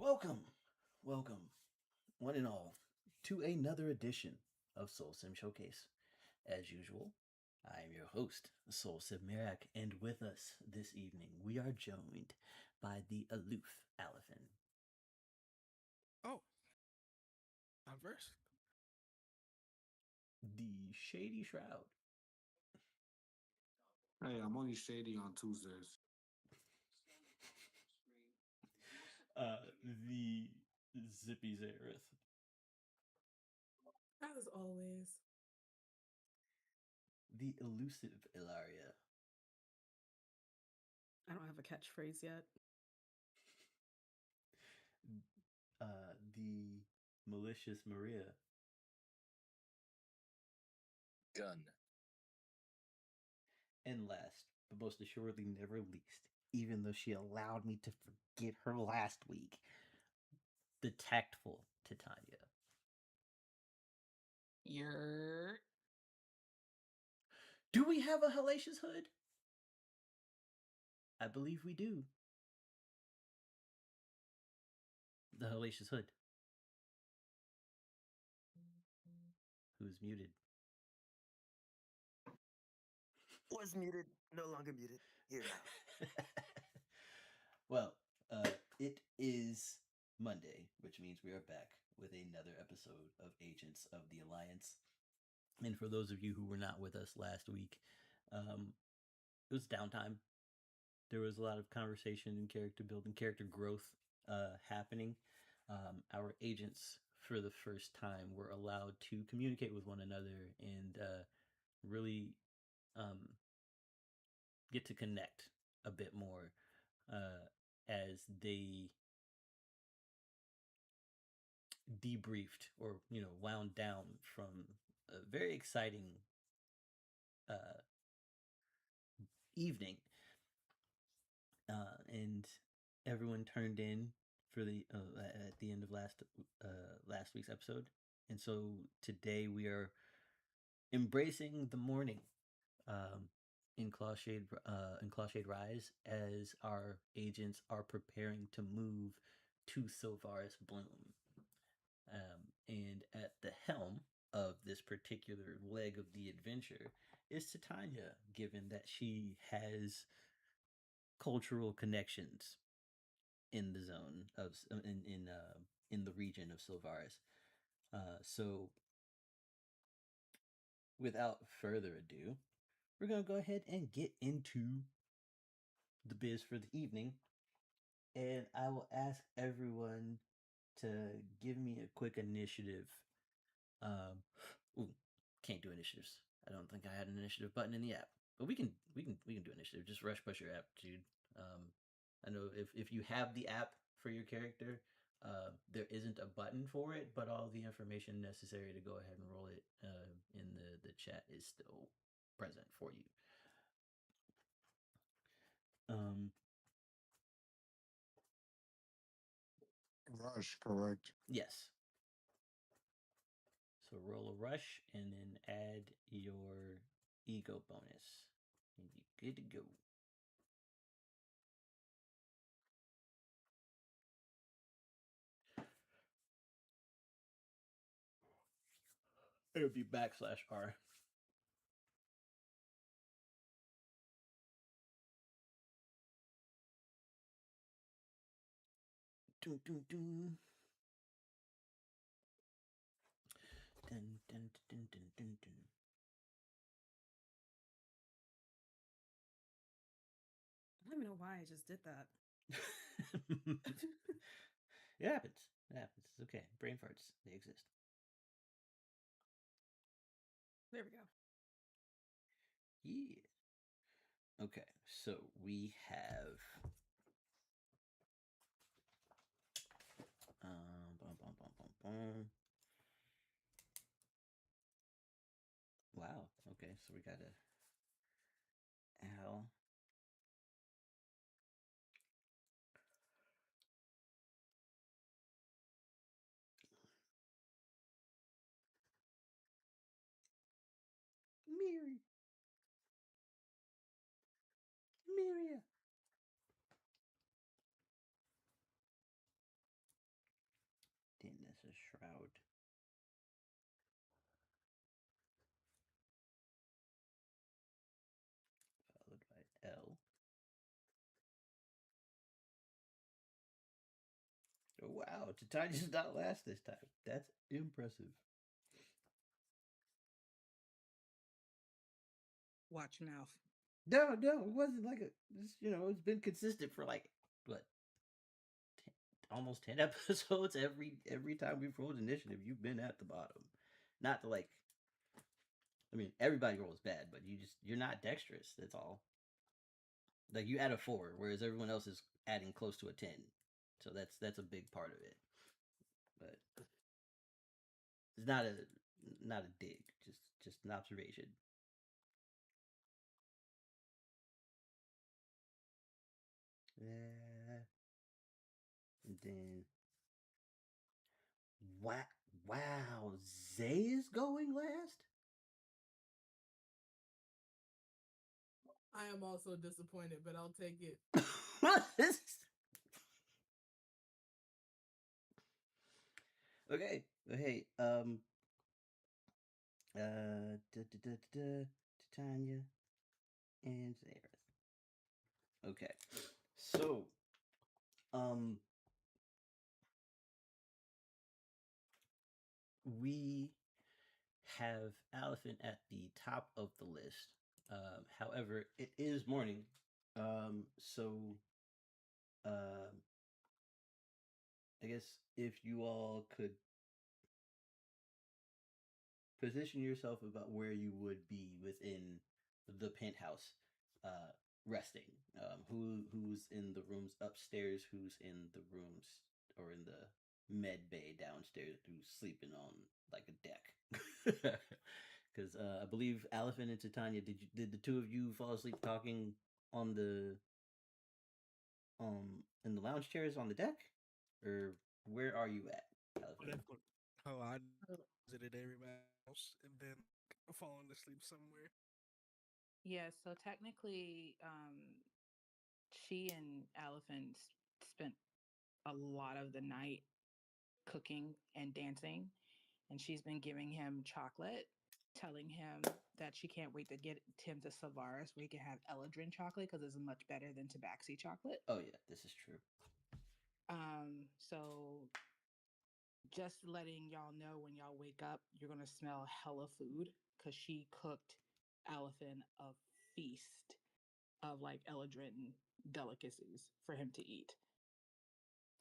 Welcome, welcome, one and all, to another edition of SoulSym Showcase. As usual, I am your host, SoulSym Mirak, and with us this evening we are joined by the aloof Alihpen. Oh, I'm first. The shady Shroud. Hey, I'm only shady on Tuesdays. The zippy Zayorith. As always. The elusive Ellaria. I don't have a catchphrase yet. The malicious Maria. Gun. And last, but most assuredly never least, even though she allowed me to forget her last week, the tactful Titania. Do we have a hellacious hood? I believe we do. The hellacious hood. Who's muted? Was muted, no longer muted. Here now. Well, it is Monday, which means we are back with another episode of Agents of the Alliance. And for those of you who were not with us last week, it was downtime. There was a lot of conversation and character building, character growth happening. Our agents, for the first time, were allowed to communicate with one another and really get to connect a bit more as they debriefed or wound down from a very exciting evening, and everyone turned in for the at the end of last week's episode, and so today we are embracing the morning in Clawshade Rise as our agents are preparing to move to Sylvaris Bloom. And at the helm of this particular leg of the adventure is Titania, given that she has cultural connections in the zone of in the region of Sylvaris. So without further ado, we're going to go ahead and get into the biz for the evening. And I will ask everyone to give me a quick initiative. Can't do initiatives. I don't think I had an initiative button in the app, but we can do initiative. Just rush push your app, dude. I know if you have the app for your character, there isn't a button for it, but all the information necessary to go ahead and roll it in the chat is still present for you. Rush, correct. Yes. So roll a rush and then add your ego bonus. And you're good to go. It would be /R. Dun, dun, dun. Dun, dun, dun, dun, dun, dun. I don't even know why I just did that. It happens. It happens. It's okay. Brain farts, they exist. There we go. Yeah. Okay, so we have wow. Okay, so we got a Al. Miria. Shroud. Followed by L. Oh, wow, Titania does not last this time. That's impressive. Watch your mouth. No, it wasn't like it's been consistent for like what, almost 10 episodes. Every time we've rolled initiative, you've been at the bottom. Not to like, I mean, everybody rolls bad, but you're not dexterous. That's all. Like you add a 4, whereas everyone else is adding close to a 10. So that's a big part of it. But it's not a dig, just an observation. And then wow, Zay is going last. I am also disappointed, but I'll take it. Okay. Hey, Titania and Zayorith. Okay. So, we have Alihpen at the top of the list. However, it is morning. So, I guess if you all could position yourself about where you would be within the penthouse, resting. Who's in the rooms upstairs? Who's in the rooms or in the med bay downstairs? Who's sleeping on like a deck? Because I believe Alihpen and Titania, did the two of you fall asleep talking on the in the lounge chairs on the deck, or where are you at, Alihpen? Oh, I visited everybody else and then falling asleep somewhere. Yeah, so technically, she and Alihpen spent a lot of the night cooking and dancing, and she's been giving him chocolate, telling him that she can't wait to get him to Sylvaris where he can have Eladrin chocolate because it's much better than Tabaxi chocolate. Oh yeah, this is true. So just letting y'all know, when y'all wake up, you're gonna smell hella food because she cooked Alihpen a feast of like Eladrin delicacies for him to eat,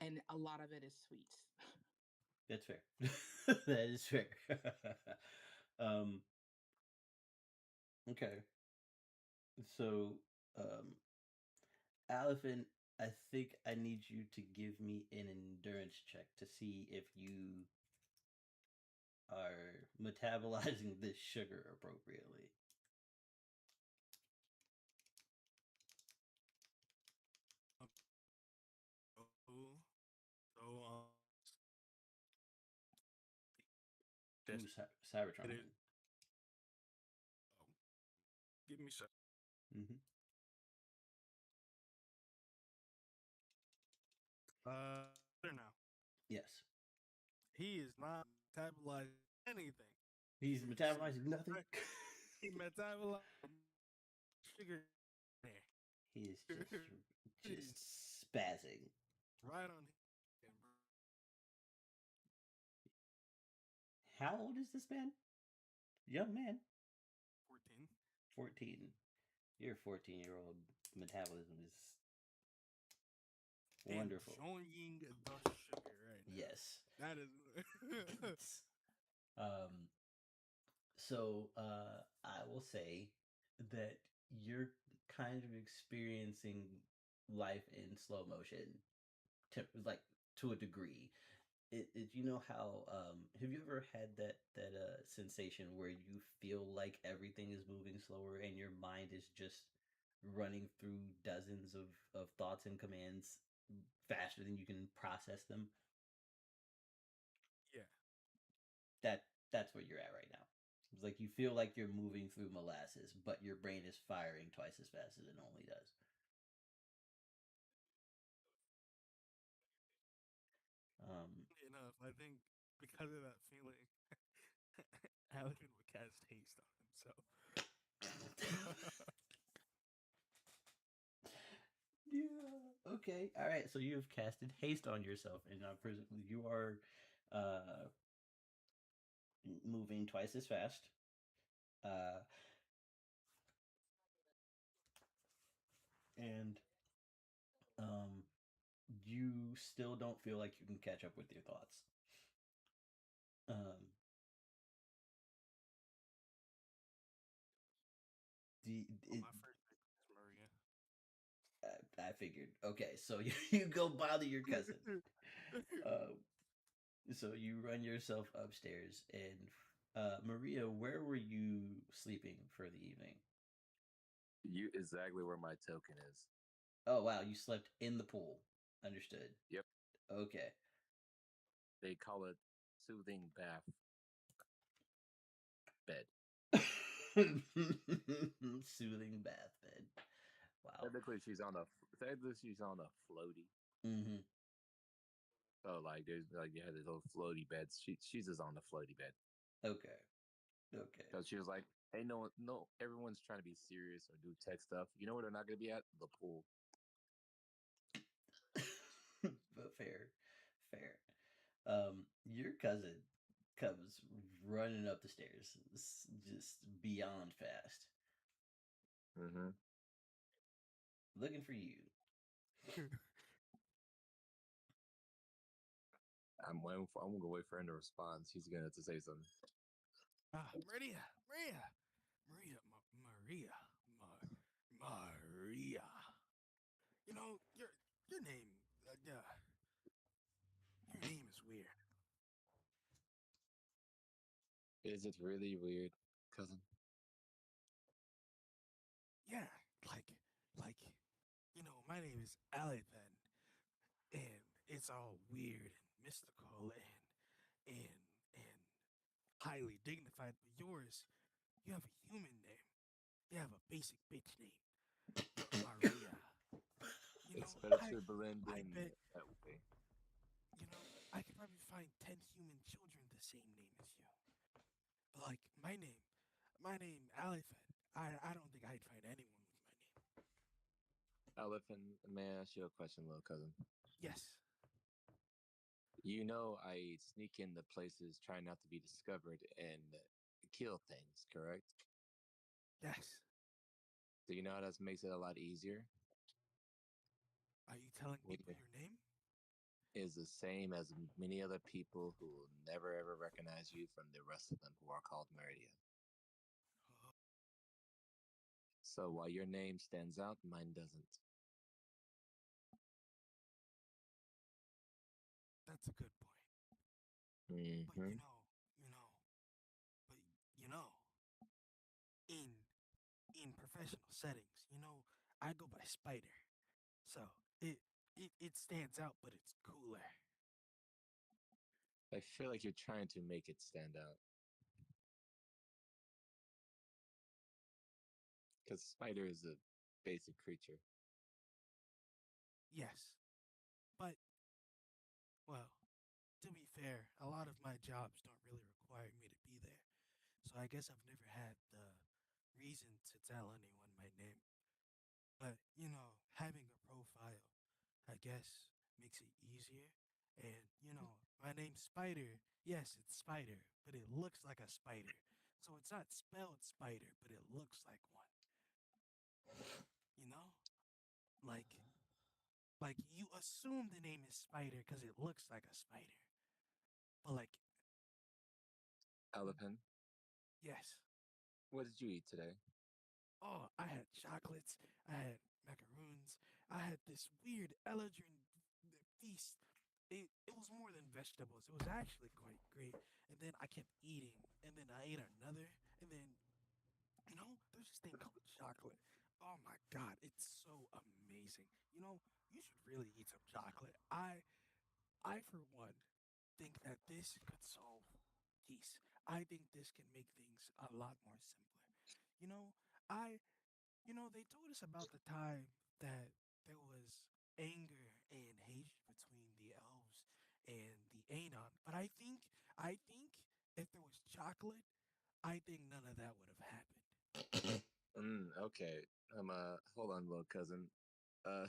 and a lot of it is sweets. That's fair. That is fair. Okay. So, Alihpen, I think I need you to give me an endurance check to see if you are metabolizing this sugar appropriately. Ooh, Cybertron. Give me a sec. Mm-hmm. Better now. Yes. He is not metabolizing anything. He's metabolizing nothing. He metabolized sugar there. He is just spazzing. Right on him. How old is this man? Young man. 14. 14. Your 14-year-old metabolism is wonderful. Enjoying the sugar right now. Yes. That is. So I will say that you're kind of experiencing life in slow motion, like to a degree. You know how have you ever had that sensation where you feel like everything is moving slower and your mind is just running through dozens of thoughts and commands faster than you can process them? Yeah. That's where you're at right now. It's like you feel like you're moving through molasses, but your brain is firing twice as fast as it normally does. Enough, I think because of that feeling, Alihpen would cast haste on himself. Yeah. Okay. All right. So you've casted haste on yourself, and you are moving twice as fast. Uh, and you still don't feel like you can catch up with your thoughts. My first pick is Maria. I figured. Okay, so you go bother your cousin. So you run yourself upstairs, and Maria, where were you sleeping for the evening? You exactly where my token is. Oh wow, you slept in the pool. Understood. Yep. Okay. They call it soothing bath bed. Soothing bath bed. Wow. Technically, she's on a floaty. Mm-hmm. So like, there's like you had these little floaty beds. She's just on the floaty bed. Okay. Okay. Because she was like, "Hey, no, everyone's trying to be serious or do tech stuff. You know where they're not going to be at? The pool." But fair. Your cousin comes running up the stairs, just beyond fast, Mm-hmm. looking for you. I'm gonna wait for him to respond. He's gonna have to say something. Maria. You know your name. Your name is weird. Is it really weird, cousin? Yeah, like my name is Alihpen, and it's all weird and mystical and highly dignified. But yours, you have a human name. You have a basic bitch name, Maria. It's better to blend I in bet that way. I could probably find 10 human children the same name as you. But like my name, Alihpen. I don't think I'd find anyone with my name. Alihpen, may I ask you a question, little cousin? Yes. You know I sneak into places, try not to be discovered, and kill things, correct? Yes. Do you know how that makes it a lot easier? Are you telling people your name? Is the same as many other people who will never ever recognize you from the rest of them who are called Meridian. So while your name stands out, mine doesn't. That's a good point. Mm-hmm. But in professional settings, I go by Spider. So it stands out, but it's cooler. I feel like you're trying to make it stand out. Because Spider is a basic creature. Yes. But, well, to be fair, a lot of my jobs don't really require me to be there. So I guess I've never had the reason to tell anyone my name. But, having a profile, I guess, makes it easier. And, my name's Spider. Yes, it's Spider, but it looks like a spider. So it's not spelled spider, but it looks like one. You know? Like you assume the name is Spider because it looks like a spider. But like, Alihpen, yes. what did you eat today? Oh, I had chocolates. I had macaroons. I had this weird Ellaria feast. It was more than vegetables. It was actually quite great. And then I kept eating. And then I ate another. And then, there's this thing called chocolate. Oh my God, it's so amazing. You should really eat some chocolate. I for one think that this could solve geese. I think this can make things a lot more simpler. You know, I they told us about the time that there was anger and hate between the elves and the Anon, but I chocolate, I think none of that would have happened. Okay. Hold on, little cousin. Uh,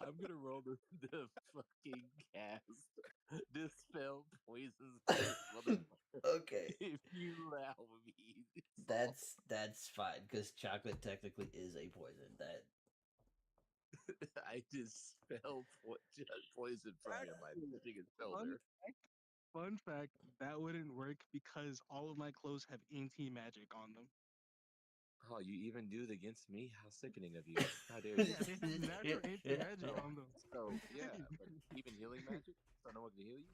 I'm gonna roll the fucking cast. Dispel poisons. Okay. If you allow me. That's fine because chocolate technically is a poison. That I dispel poison from you by pushing his shoulder. Fun fact, that wouldn't work because all of my clothes have ENT magic on them. Oh, you even do it against me? How sickening of you. How dare Yeah, you? they have natural ENT magic So, on them. so yeah, but even healing magic? So no one can heal you?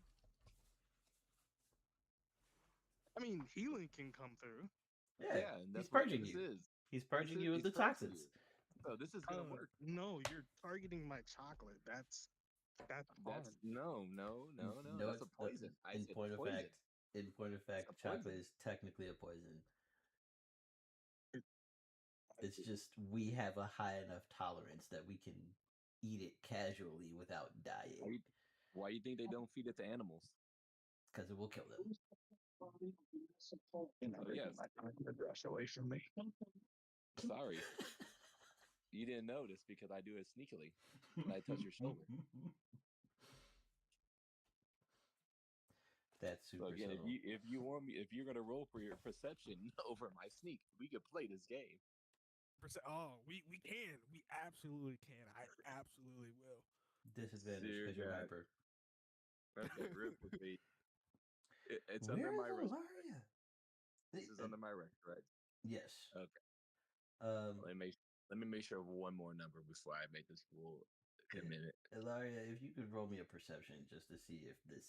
I mean, healing can come through. Yeah, and he's that's what purging this you. is. He's purging you of He's the purging toxins. you. So this is gonna work. No, you're targeting my chocolate. That's No. That's a It's poison. I in said point of poison. fact. In point of fact, a poison. chocolate is technically a poison. It's just we have a high enough tolerance that we can eat it casually without dying. Why you think they don't feed it to animals? Because it will kill them. Yes. brush away from me. Sorry. You didn't notice because I do it sneakily. And I touch your shoulder. That's super So again, subtle. if you're gonna roll for your perception over my sneak, we could play this game. We can. We absolutely can. I absolutely will. Disadvantage because you're hyper. Okay, real quickly. It's Where under is my record. Ellaria? This is under my record, right? Yes. Okay. Let me make sure of one more number before I make this full commitment. Ellaria, if you could roll me a perception just to see if this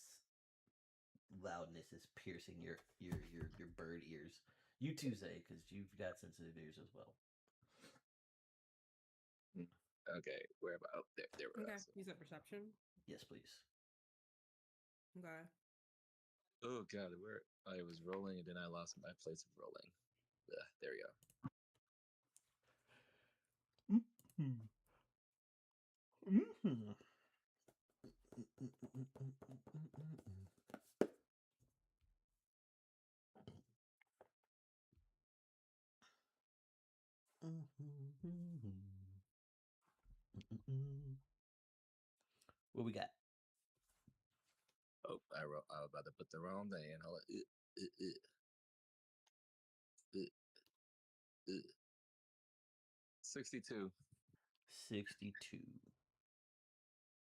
loudness is piercing your bird ears. You too, Zay, because you've got sensitive ears as well. Okay, where about? Oh, there we go. Okay, you said perception? Yes, please. Okay. Oh god, where I was rolling and then I lost my place of rolling. There we go. What we got? Oh, I was about to put the wrong thing in. Hold on. 62. 62.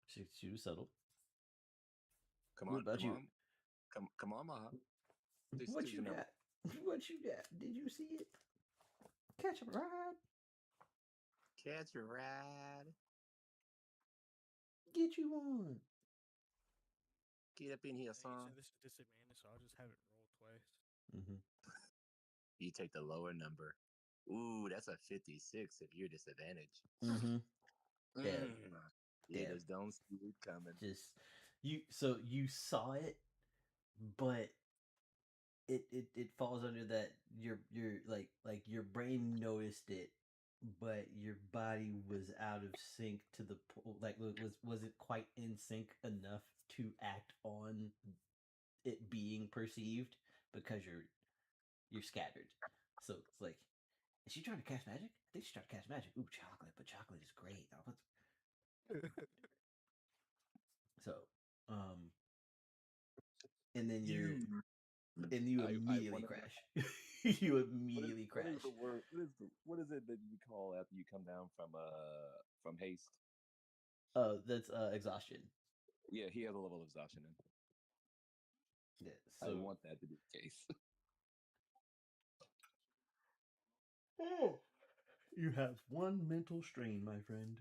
62 subtle. Come What on, about come you? on. Come on, Maha. What you got? What you got? Did you see it? Catch a ride. Catch a ride. Get you on. Get up in here, So son. this is disadvantage, so I'll just have it roll twice. Mm-hmm. You take the lower number. Ooh, that's a 56 if you're disadvantaged. Mm-hmm. Yeah. Yeah, just don't see it coming. Just you saw it, but it falls under that your like your brain noticed it, but your body was out of sync to the wasn't quite in sync enough to act on it being perceived because you're scattered. So it's like, is she trying to cast magic? I think she's trying to cast magic. Ooh, chocolate, but chocolate is great. So, and then you immediately crash. You immediately crash. What is the word? What is it that you call after you come down from haste? That's exhaustion. Yeah, he has a level of exhaustion in. Yeah, I so want that to be the case. you have one mental strain, my friend.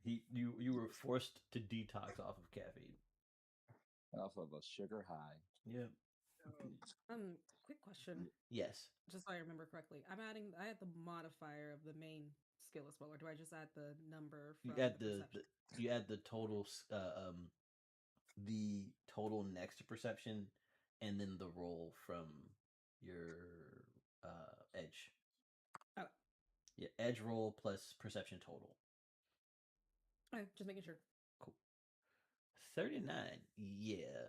You were forced to detox off of caffeine. Off of a sugar high. Yeah. Quick question. Yes. Just so I remember correctly, I had the modifier of the main skill as well, or do I just add the number from You add the you add the total next to perception, and then the roll from your edge. Oh. Yeah, edge roll plus perception total. Okay, just making sure. Cool. 39. Yeah.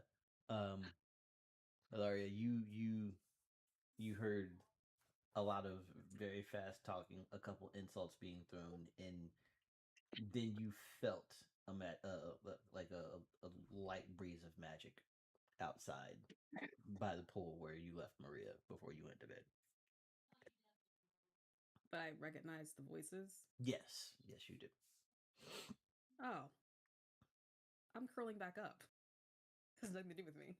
Ellaria, you heard a lot of very fast talking, a couple insults being thrown, and then you felt like a light breeze of magic outside by the pool where you left Maria before you went to bed. But I recognize the voices. Yes, yes, you do. Oh, I'm curling back up. Has nothing to do with me.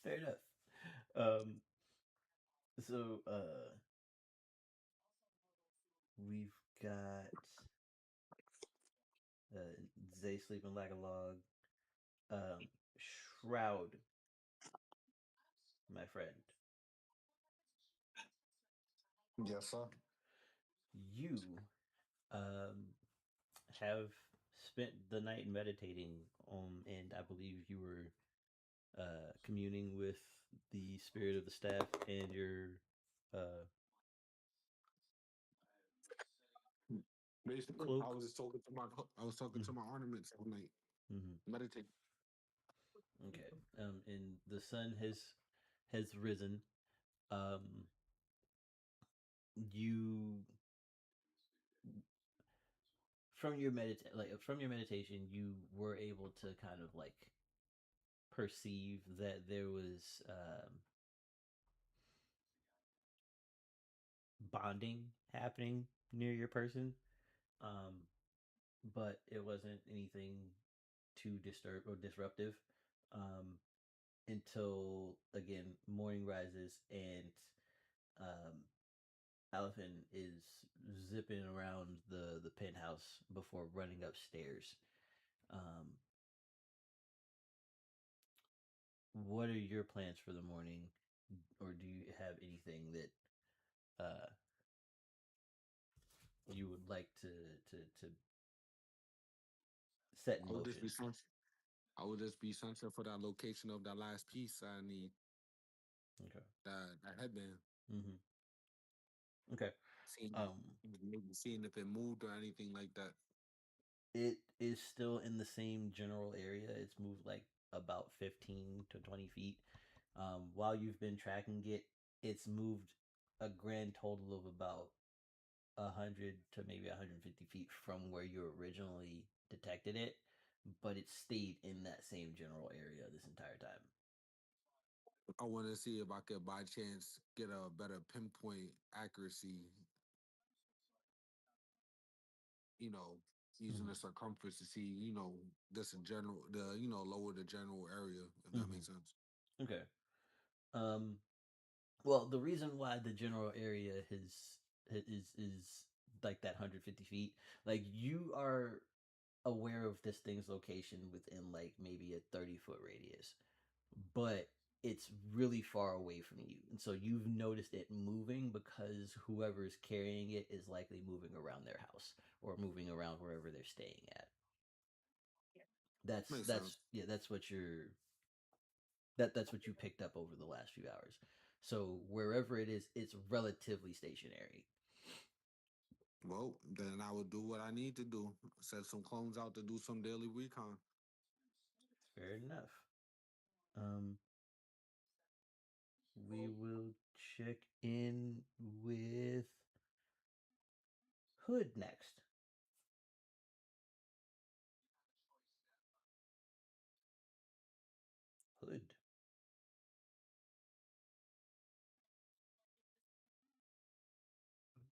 Fair enough. Um, so we've got Zay sleeping like a log. Shroud, my friend. Yes, sir. You have spent the night meditating, and I believe you were communing with the spirit of the staff and your uh, Basically, cloak. I was talking to my ornaments all night. Mm-hmm. Meditate. Okay. And the sun has risen. Um, you from your meditation, you were able to kind of like perceive that there was bonding happening near your person, um, but it wasn't anything too disruptive until again morning rises and um, Alihpen is zipping around the penthouse before running upstairs. Um, what are your plans for the morning, or do you have anything that you would like to set in I would just motion? be searching. I would just be searching for that location of that last piece I need. Okay. That headband. Mm-hmm. Okay. Seeing Um, maybe seeing if it moved or anything like that. it is still in the same general area. It's moved like about 15 to 20 feet. While you've been tracking it, it's moved a grand total of about 100 to maybe 150 feet from where you originally detected it, but it stayed in that same general area this entire time. I want to see if I could by chance get a better pinpoint accuracy. You know, using the Mm-hmm. circumference to see, this in general, lower the general area, if that makes Mm-hmm. sense. Okay. Um, well, the reason why the general area is like that 150 feet, like you are aware of this thing's location within like maybe a 30-foot radius, but it's really far away from you. And so you've noticed it moving because whoever's carrying it is likely moving around their house or moving around wherever they're staying at. Makes That's sense. yeah, that's what you picked up over the last few hours. So wherever it is, it's relatively stationary. Well, then I would do what I need to do. Set some clones out to do some daily recon. Fair enough. Um, we will check in with Hood next. Hood.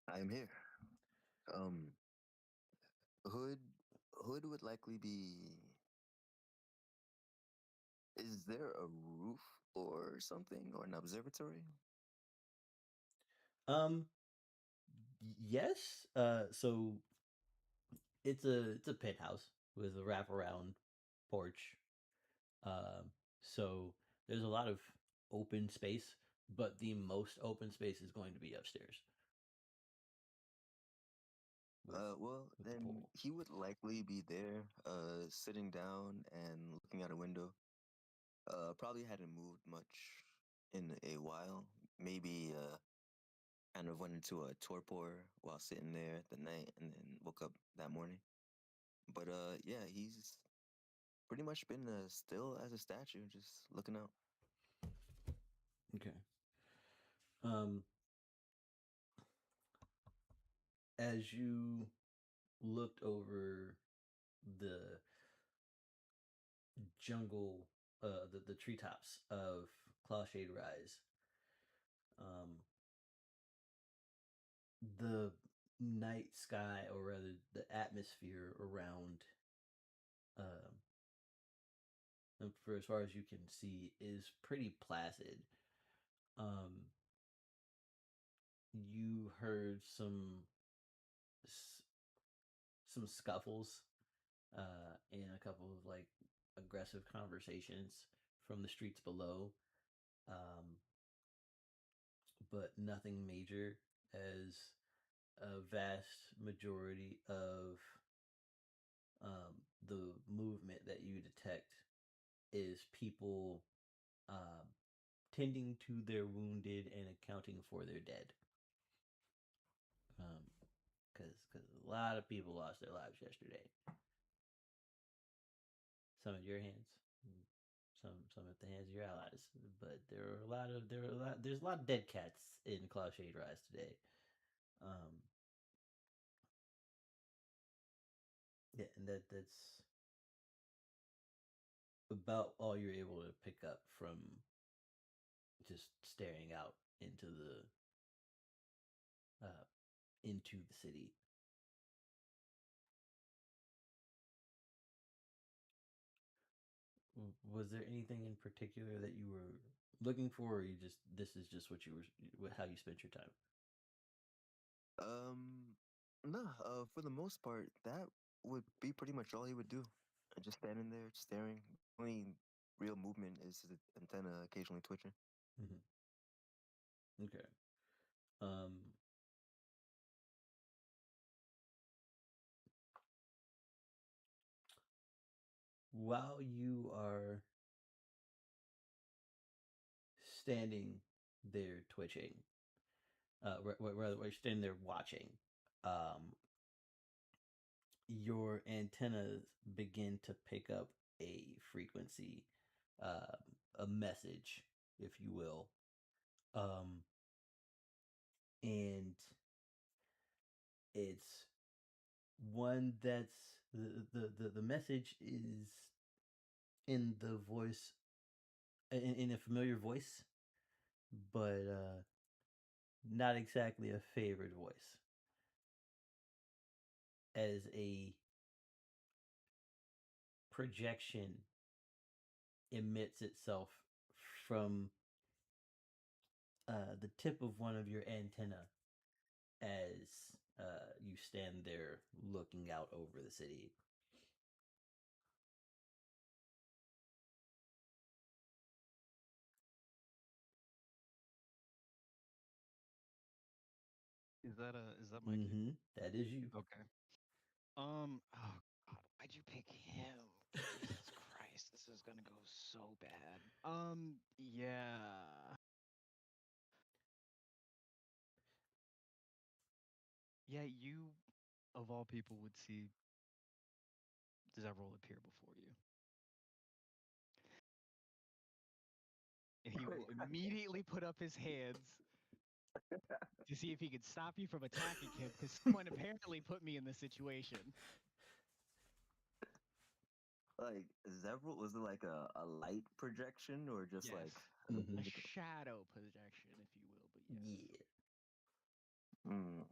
I am here. Um, Hood, Hood would likely be. Is there a roof or something or an observatory? Um, yes. So it's a penthouse with a wraparound porch. So there's a lot of open space, but the most open space is going to be upstairs with Well, with the then pool. he would likely be there, sitting down and looking out a window. Probably hadn't moved much in a while. Maybe kind of went into a torpor while sitting there at the night and then woke up that morning. But yeah, he's pretty much been still as a statue, just looking out. Okay. As you looked over the jungle, the treetops of Clawshade Rise, the night sky, or rather the atmosphere around, for as far as you can see, is pretty placid. You heard some scuffles, and a couple of like aggressive conversations from the streets below, but nothing major. As a vast majority of the movement that you detect is people tending to their wounded and accounting for their dead. Because a lot of people lost their lives yesterday. Some at your hands, some at the hands of your allies. But there's a lot of dead cats in Clawshade Rise today. Yeah, and that's about all you're able to pick up from just staring out into the city. Was there anything in particular that you were looking for, or this is just how you spent your time? No, for the most part, that would be pretty much all he would do. Just standing there, staring. Only real movement is his antenna occasionally twitching. Mm-hmm. Okay. While you are standing there twitching, rather, you're standing there watching, your antennas begin to pick up a frequency, a message, if you will, and it's one that's the message is in the voice, in a familiar voice, but not exactly a favored voice, as a projection emits itself from the tip of one of your antenna as you stand there looking out over the city. Is that my cue? That is you. Okay. Oh God, why'd you pick him? Jesus Christ, this is gonna go so bad. Yeah. Yeah, you of all people would see Zevral appear before you. And he will immediately put up his hands to see if he could stop you from attacking him, because someone apparently put me in this situation. Like, Zevral, was it like a light projection or just Yes. like A shadow projection, if you will, but yes. Yeah.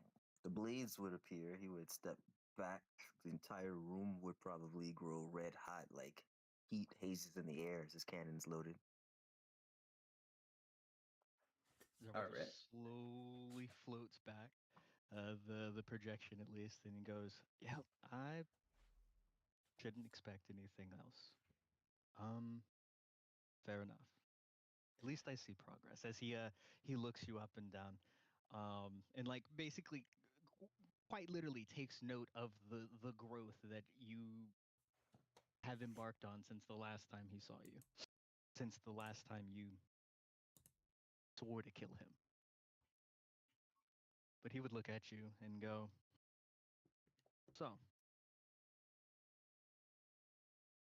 The blades would appear. He would step back. The entire room would probably grow red hot, like heat hazes in the air as his cannon's loaded. Zevral just slowly floats back, the projection at least, and he goes, "Yeah, I shouldn't expect anything else. Fair enough. At least I see progress." As he looks you up and down, and like basically, quite literally takes note of the growth that you have embarked on since the last time he saw you, since the last time you swore to kill him. But he would look at you and go, "So,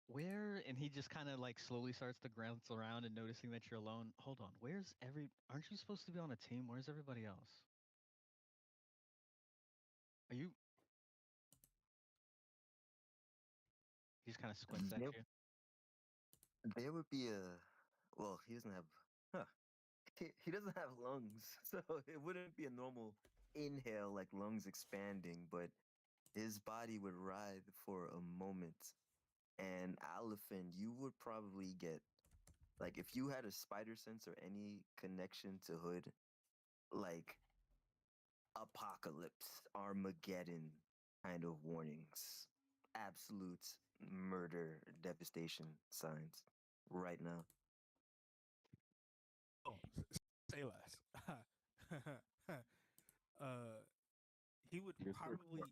Where? And he just kind of like slowly starts to glance around and noticing that you're alone. Hold on, where's every? Aren't you supposed to be on a team? Where's everybody else? Are you? He just kind of squints at There, you. there would be a. Well, he doesn't have. Huh. He doesn't have lungs, so it wouldn't be a normal inhale like lungs expanding, but his body would writhe for a moment. And Aliphen, you would probably get like if you had a spider sense or any connection to Hood, like apocalypse, Armageddon kind of warnings, absolute murder, devastation signs right now. Oh, say less. uh, he would You're so probably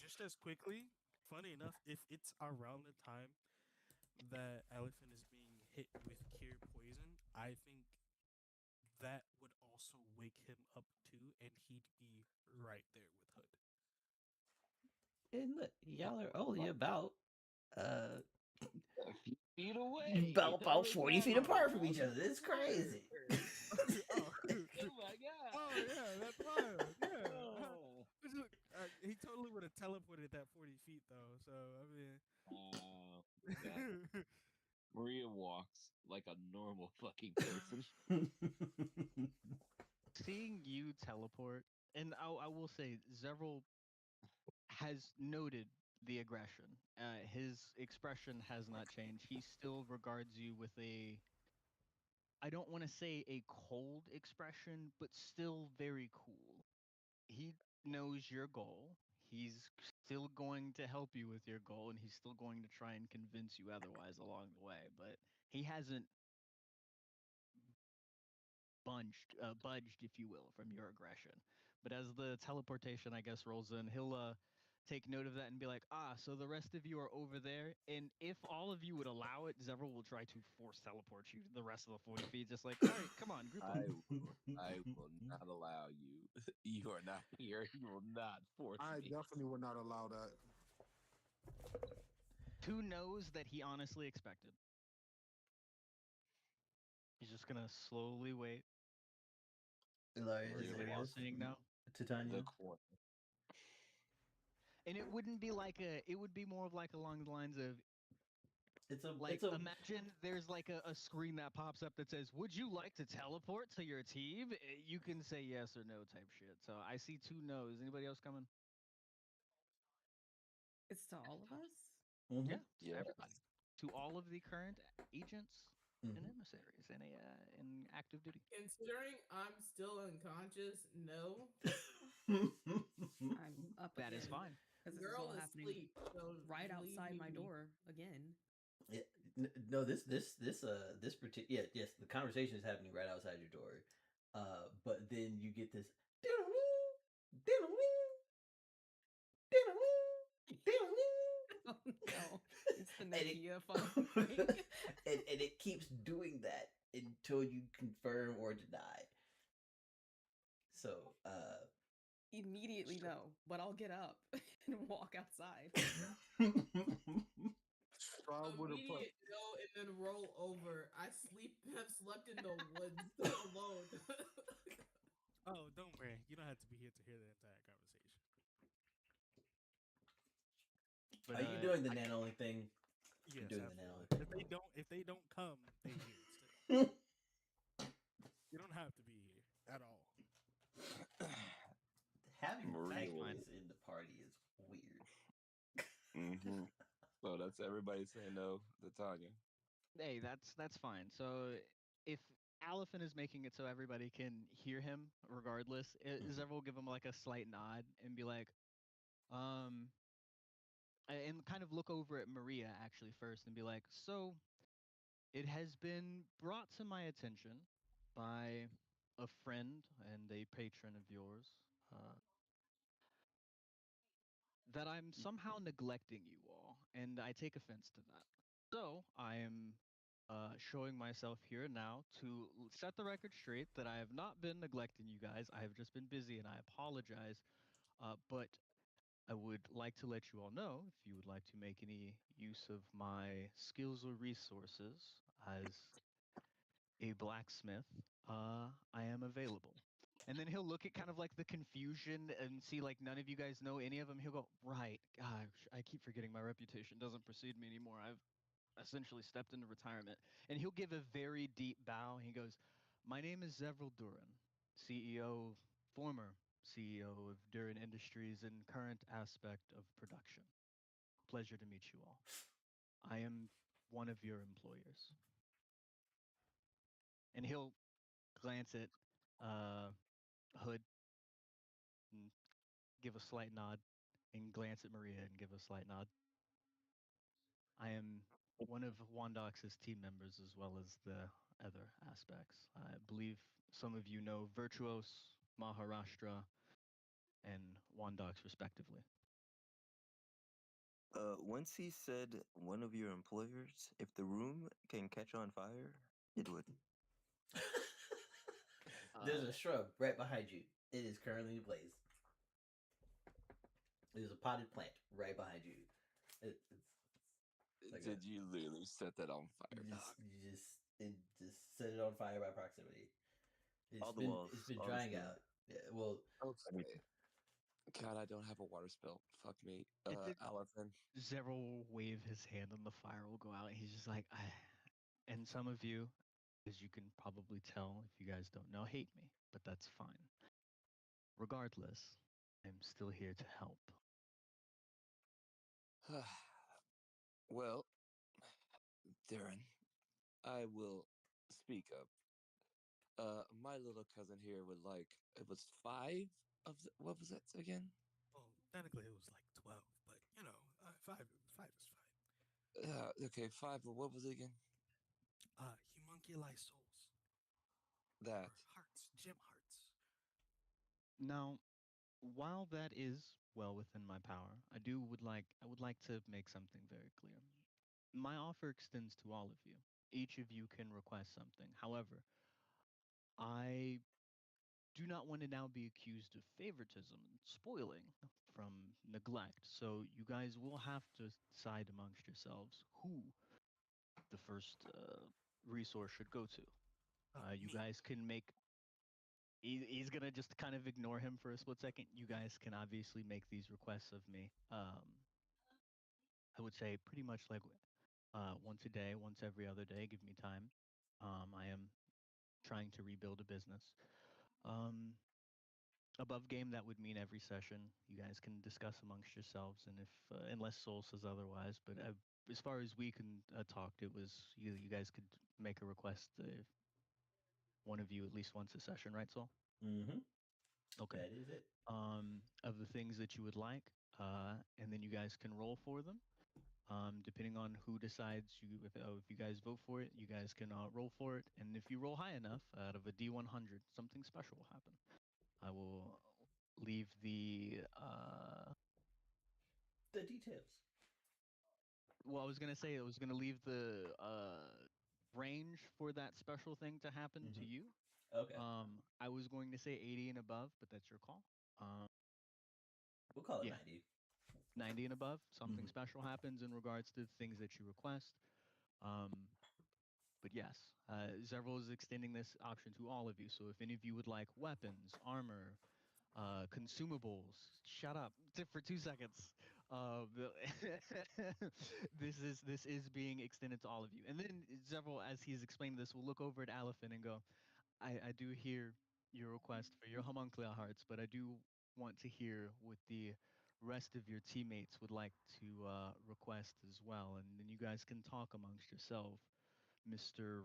just as quickly. Funny enough, if it's around the time that Elephant is being hit with cure poison, I think that would also wake him up too, and he'd be right there with Hood. And look, y'all are only uh a few feet away. about Oh 40 my feet god. apart from each other. It's crazy. oh, Oh my god. oh yeah, that's wild. Yeah, Oh. he totally would have teleported that 40 feet though. So I mean, Yeah. Maria walks like a normal fucking person. Seeing you teleport, and I will say, Zevral has noted the aggression. His expression has not changed. He still regards you with a, I don't want to say a cold expression, but still very cool. He knows your goal. He's still going to help you with your goal, and he's still going to try and convince you otherwise along the way. But he hasn't budged, if you will, from your aggression. But as the teleportation, I guess, rolls in, he'll take note of that and be like, ah, so the rest of you are over there. And if all of you would allow it, Zevral will try to force teleport you the rest of the 40 feet. Just like, all right, come on, group up. I will not allow you. You are not here. You will not force I me. definitely would not allow that. 2 knows that he honestly expected. He's just gonna slowly wait. Ellaria, Maria Everybody else walks saying no. Titania. the corner. And it wouldn't be like a, it would be more of like along the lines of, like, It's a imagine there's like a screen that pops up that says, would you like to teleport to your team? You can say yes or no type shit. So I see 2 no's. Anybody else coming? It's to all of us. Mhm. Yeah, Yeah. everybody. To all of the current agents and Mhm. emissaries in active duty. Considering I'm still unconscious, no. I'm up That is again fine. because this is Girl all is happening asleep, so right leave outside me my be. door again. Yeah, no, this particular, yes, the conversation is happening right outside your door. But then you get this Oh no, it's the and it, Nokia phone thing. and it keeps doing that until you confirm or deny. So, Immediately no, but I'll get up and walk outside. Shroud would have put. Immediate no, and then roll over. I have slept in the woods alone. oh, don't worry, you don't have to be here to hear the entire conversation. But are you doing the nanoing thing? You're Yes, doing the absolutely. nanoing If they don't come, they hear it still. thing. You don't have to be here at all. Having Maria regulars in the party is weird. Mm-hmm. So that's everybody saying no to Tanya. hey, that's fine. So if Aliphen is making it so everybody can hear him regardless, Zevra will give him like a slight nod and be like, um, and kind of look over at Maria actually first and be like, so it has been brought to my attention by a friend and a patron of yours uh, that I'm somehow neglecting you all, and I take offense to that. So I am showing myself here now to set the record straight that I have not been neglecting you guys. I have just been busy, and I apologize. But I would like to let you all know if you would like to make any use of my skills or resources as a blacksmith, I am available. And then he'll look at kind of like the confusion and see like none of you guys know any of them. He'll go, right, gosh, I keep forgetting my reputation doesn't precede me anymore. I've essentially stepped into retirement. And he'll give a very deep bow. He goes, my name is Zevral Duran, CEO, former CEO of Duran Industries and current aspect of production. Pleasure to meet you all. I am one of your employers. And he'll glance at Hood and give a slight nod, and glance at Maria and give a slight nod. I am one of Wandox's team members as well as the other aspects. I believe some of you know Virtuos, Maharashtra, and Wandox respectively. Once he said one of your employers, if the room can catch on fire, it would. There's a shrub right behind you. It is currently ablaze. There's a potted plant right behind you. It's like Did you literally set that on fire? you just set it on fire by proximity. All the walls. It's been all the drying skin. out. Yeah, well, Okay. God, I don't have a water spell. Fuck me. Alihpen. Zevral will wave his hand and the fire will go out. And he's just like, and some of you, as you can probably tell if you guys don't know, hate me, but that's fine. Regardless, I'm still here to help. Well, Darren, I will speak up. My little cousin here would like, it was 5 of the, what was that again? Well, technically it was like 12, but you know, five is fine. Okay, 5, but what was it again? Homunculi souls. That. Or hearts, gem hearts. Now, while that is well within my power, I would like to make something very clear. My offer extends to all of you. Each of you can request something. However, I do not want to now be accused of favoritism and spoiling from neglect. So you guys will have to decide amongst yourselves who the first resource should go to. You guys can make. He's gonna just kind of ignore him for a split second. You guys can obviously make these requests of me. I would say pretty much like once a day, once every other day. Give me time. I am trying to rebuild a business. Um, Above game, that would mean every session. You guys can discuss amongst yourselves, and if unless Soul says otherwise, but as far as we can talked, it was you guys could make a request. One of you at least once a session, right, Soul? mm-hmm. Okay. That is it. Of the things that you would like, and then you guys can roll for them. Depending on who decides if you guys vote for it, you guys can roll for it, and if you roll high enough out of a D100, something special will happen. I will leave the details. Well, I was gonna say I was gonna leave the range for that special thing to happen to you. Okay. I was going to say 80 and above, but that's your call. We'll call it yeah. 90. 90 and above, something special happens in regards to things that you request. But yes, Zevral is extending this option to all of you. So if any of you would like weapons, armor, consumables, shut up for 2 seconds. This is being extended to all of you. And then Zevral, as he's explained this, will look over at Alihpen and go, I do hear your request for your homunculi hearts, but I do want to hear what the rest of your teammates would like to request as well. And then you guys can talk amongst yourself, Mr.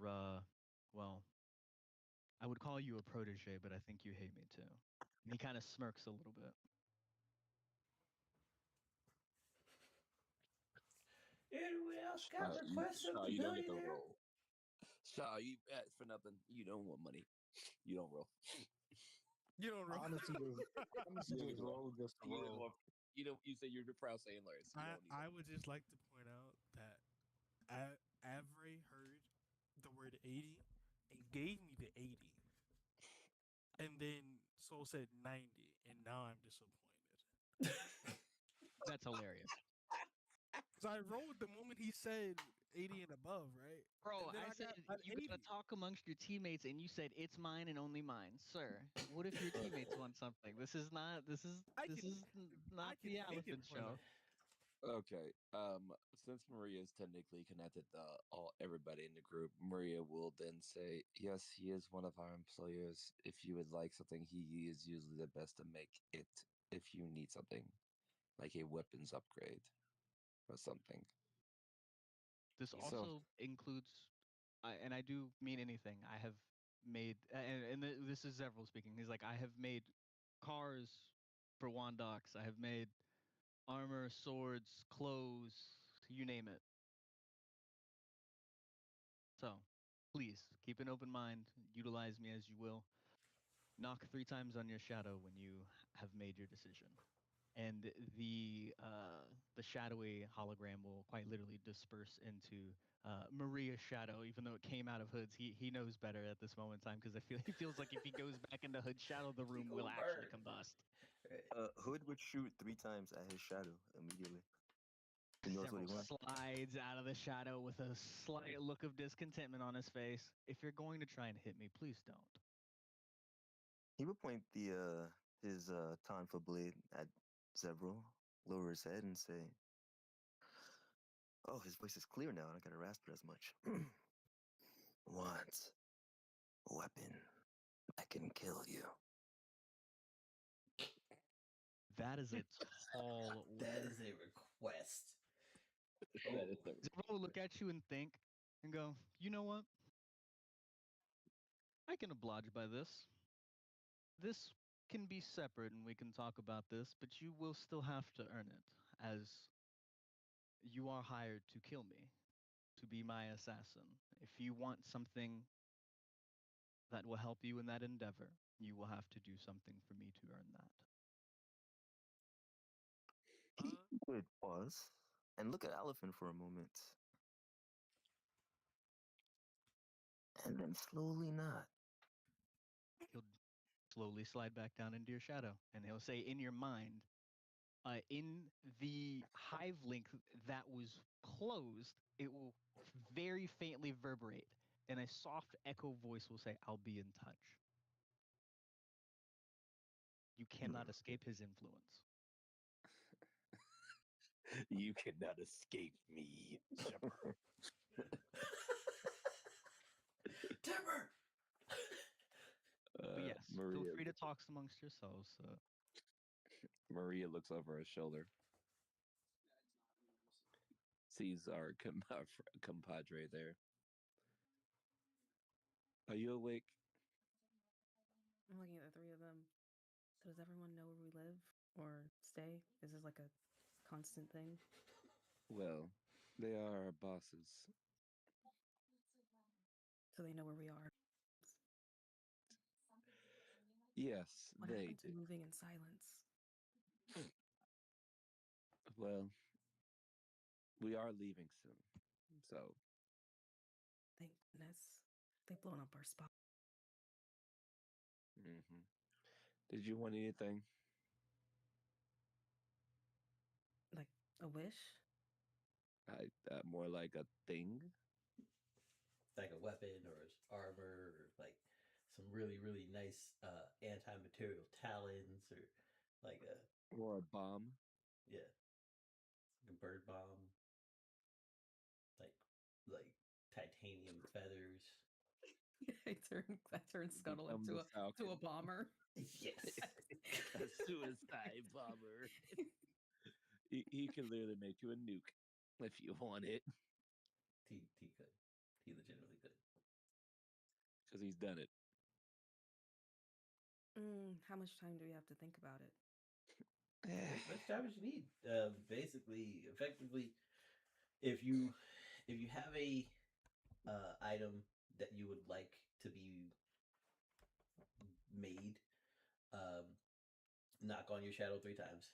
Well, I would call you a protege, but I think you hate me too. And he kind of smirks a little bit. Anyone else got requests of the you don't get the billionaire? roll. Shaw, you for nothing. You don't want money. You don't roll. You don't roll. Honestly, just roll just to roll. You don't. You say you're proud saying Larry. So I would just like to point out that Avery heard the word 80 and gave me the 80. And then Soul said 90, and now I'm disappointed. That's hilarious. So I rolled the moment he said 80 and above, right? Bro, And then I said got an you gotta 80. talk amongst your teammates, and you said it's mine and only mine, sir. What if your teammates want something? This is not. This is I this can is not I can the make it Alihpen for show. them. Okay. Since Maria is technically connected to everybody in the group, Maria will then say, "Yes, he is one of our employers. If you would like something, he is usually the best to make it. If you need something, like a weapons upgrade or something." This So, also includes, and I do mean anything. I have made, this is Zevral speaking. He's like, I have made cars for Wandox. I have made armor, swords, clothes, you name it. So, please keep an open mind. Utilize me as you will. Knock 3 times on your shadow when you have made your decision, and the shadowy hologram will quite literally disperse into Maria's shadow. Even though it came out of Hood's, he knows better at this moment in time because he feels like if he goes back into Hood's shadow, the room will actually combust. Hood would shoot 3 times at his shadow immediately. He knows what he Several wants. slides out of the shadow with a slight look of discontentment on his face. If you're going to try and hit me, please don't. He would point his tonfa blade at Zevral, lower his head, and say, "Oh, his voice is clear now. I don't gotta rasp it as much. Want a weapon that can kill you." That is a tall That order. is a request. that is the Zevral will look at you and think and go, you know what? I can oblige by this. This can be separate and we can talk about this, but you will still have to earn it, as you are hired to kill me, to be my assassin. If you want something that will help you in that endeavor, you will have to do something for me to earn that. He would pause and look at Elephant for a moment, and then slowly nod. He'll slowly slide back down into your shadow, and he'll say in your mind, in the hive link that was closed, it will very faintly reverberate, and a soft echo voice will say, I'll be in touch. You cannot escape his influence. You cannot escape me, Shepard. Timber! But yes, feel Maria, free to talk amongst yourselves. Maria looks over her shoulder, sees our compadre there. Are you awake? I'm looking at the three of them. So does everyone know where we live or stay? Is this like a constant thing? Well, they are our bosses. So they know where we are. Yes, What they happened to do. moving in silence? Well, we are leaving soon, so Thank goodness. They've blown up our spot. hmm Did you want anything? Like a wish? More like a thing. Like a weapon or armor or like some really, really nice anti-material talons or like a, Or a bomb. yeah, like a bird bomb. Like titanium feathers. I turned Scuttle Become the into Falcon. a bomber. Yes. A suicide bomber. He can literally make you a nuke if you want it, He could. He legitimately could. because he's done it. How much time do we have to think about it? As much time as you need. Basically, effectively, if you have a item that you would like to be made, um, knock on your shadow 3 times,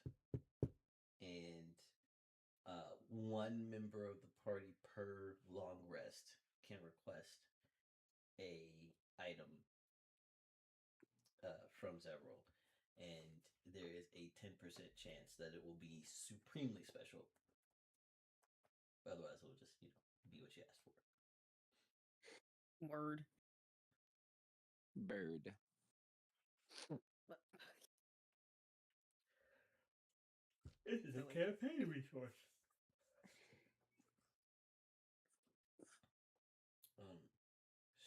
and one member of the party per long rest can request a item from Zevral, and there is a 10% chance that it will be supremely special. Otherwise, it'll just, be what you asked for. Word. Bird. This is a campaign resource.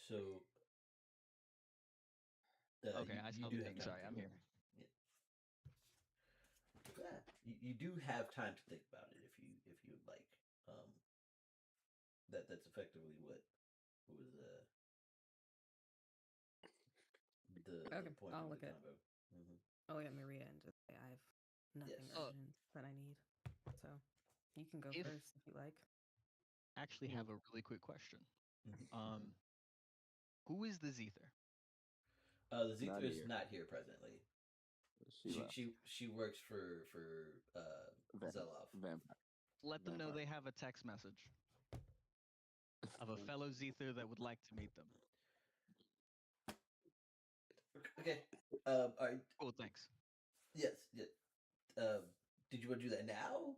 So. Okay, I saw the do have thing. time Sorry, to I'm think here. about it. Yeah. You do have time to think about it if you would like. That's effectively what was the point I'll of look the at. combo. Mm-hmm. I'll look at Maria and just say I have nothing Yes. urgent that I need. So you can go If- first if you like. Actually, have a really quick question. Mm-hmm. Who is the Zether? The Zether Not is here. not here presently. She left. She works for Zeloff. Vampire. Let them know Vampire. they have a text message of a fellow Zether that would like to meet them. Okay. All right. Oh, thanks. Yes. Yeah. Did you want to do that now?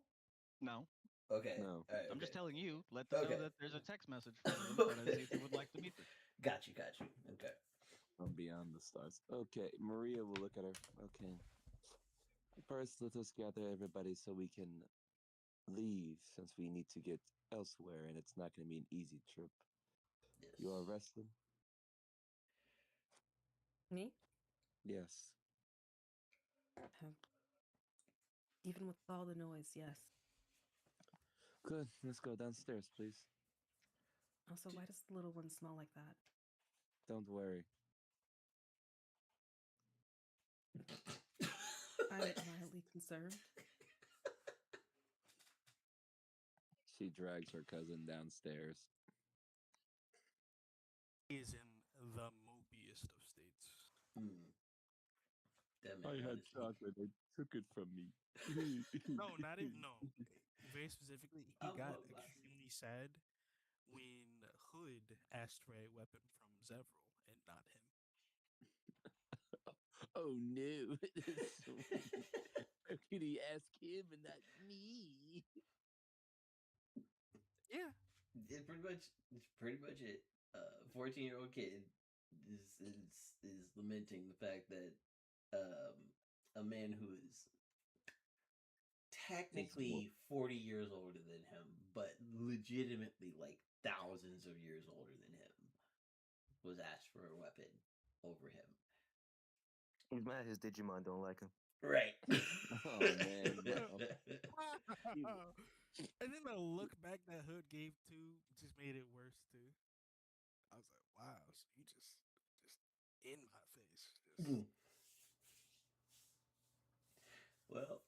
No, Okay. No. All right, I'm just okay. telling you. Let them know Okay. that there's a text message for them that a Zether would like to meet them. Got you. Okay. I'm beyond the stars. Okay, Maria will look at her. Okay. First, let us gather everybody so we can leave, since we need to get elsewhere, and it's not going to be an easy trip. Yes. You are rested? Me? Yes. Even with all the noise, yes. Good. Let's go downstairs, please. Also, why does the little one smell like that? Don't worry. I'm mildly concerned. She drags her cousin downstairs. He is in the mopiest of states. That I man, had honestly. chocolate. They took it from me. No, not even. No. Very specifically, he got extremely sad when Hood asked for a weapon from Zevral and not him. Oh no. How could he ask him and not me? Yeah. It's pretty much it. 14-year-old kid is lamenting the fact that a man who is technically 40 years older than him, but legitimately like thousands of years older than him, was asked for a weapon over him. He's mad his Digimon don't like him. Right. Oh man. And then the look back that Hood gave to just made it worse too. I was like, wow, so you just in my face. Well,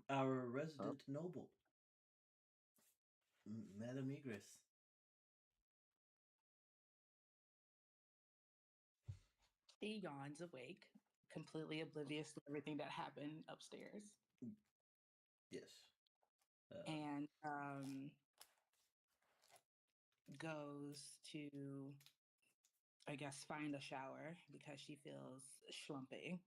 our resident noble, Madame Egress. She yawns awake, completely oblivious to everything that happened upstairs. Yes. And goes to, I guess, find a shower because she feels schlumpy.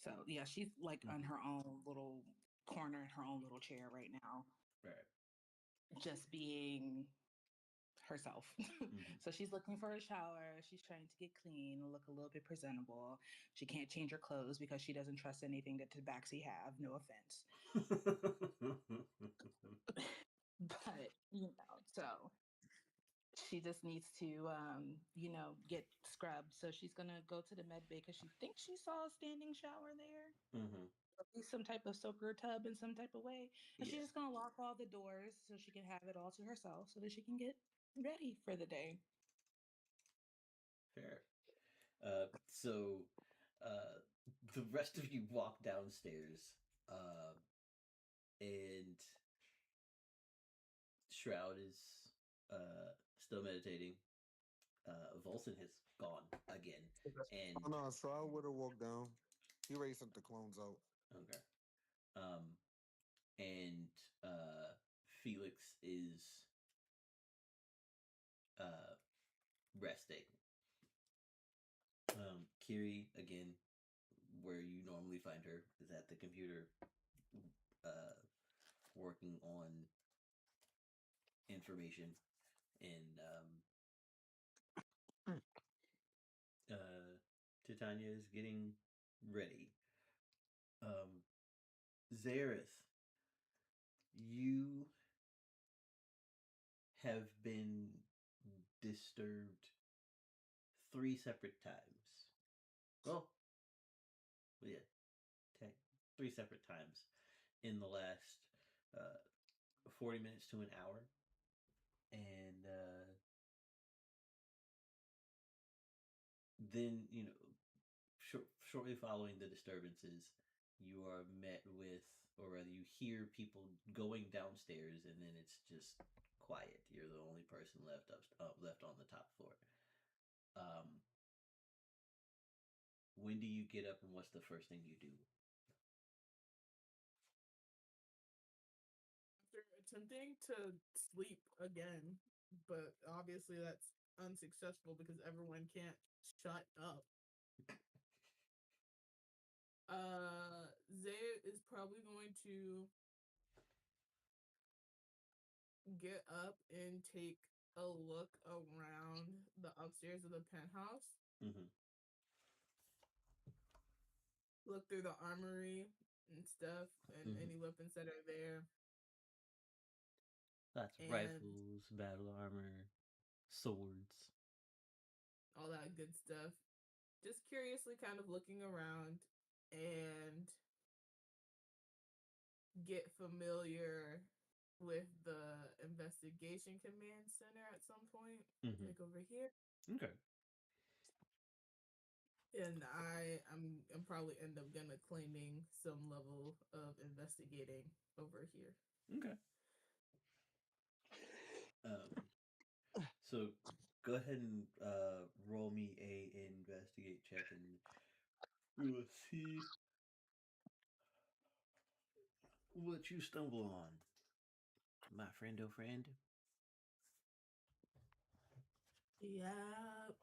So yeah, she's like on her own little corner in her own little chair right now. Right. Just being herself. So she's looking for a shower. She's trying to get clean, look a little bit presentable. She can't change her clothes because she doesn't trust anything that Tabaxi have. No offense. But, so she just needs to, get scrubbed. So she's going to go to the med bay because she thinks she saw a standing shower there. At least some type of soaker tub in some type of way. And she's just going to lock all the doors so she can have it all to herself so that she can get ready for the day. Fair. So the rest of you walk downstairs, and Shroud is still meditating. Volson has gone again, and Oh no, Shroud would have walked down. He already sent the clones out. okay. And Felix is resting. Kiri, again, where you normally find her, is at the computer, working on information, and Titania is getting ready. Zayorith, you have been disturbed 3 separate times. Well, yeah, 3 separate times in the last 40 minutes to an hour. And then, shortly following the disturbances, you are met with, or rather, you hear people going downstairs, and then it's just quiet. You're the only person left on the top floor. When do you get up, and what's the first thing you do? After attempting to sleep again, but obviously that's unsuccessful because everyone can't shut up. Zay is probably going to get up and take a look around the upstairs of the penthouse. Mm-hmm. Look through the armory and stuff, and any weapons that are there. Lots of rifles, battle armor, swords, all that good stuff. Just curiously kind of looking around and get familiar with the investigation command center at some point. Like over here. Okay. And I'm probably end up gonna claiming some level of investigating over here. Okay. So go ahead and roll me a investigate check, and we will see what you stumble on, my friend, oh friend. Yep.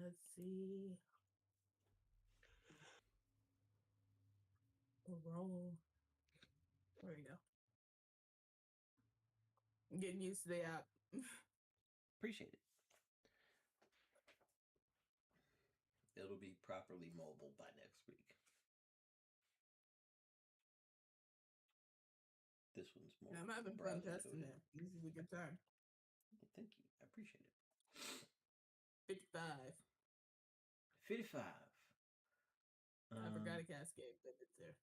Let's see. Roll. There we go. I'm getting used to the app. Appreciate it. It'll be properly mobile by next week. This one's more. I'm having fun testing it. This is a good time. Thank you. I appreciate it. 55. 55. I forgot a cascade, but it's there.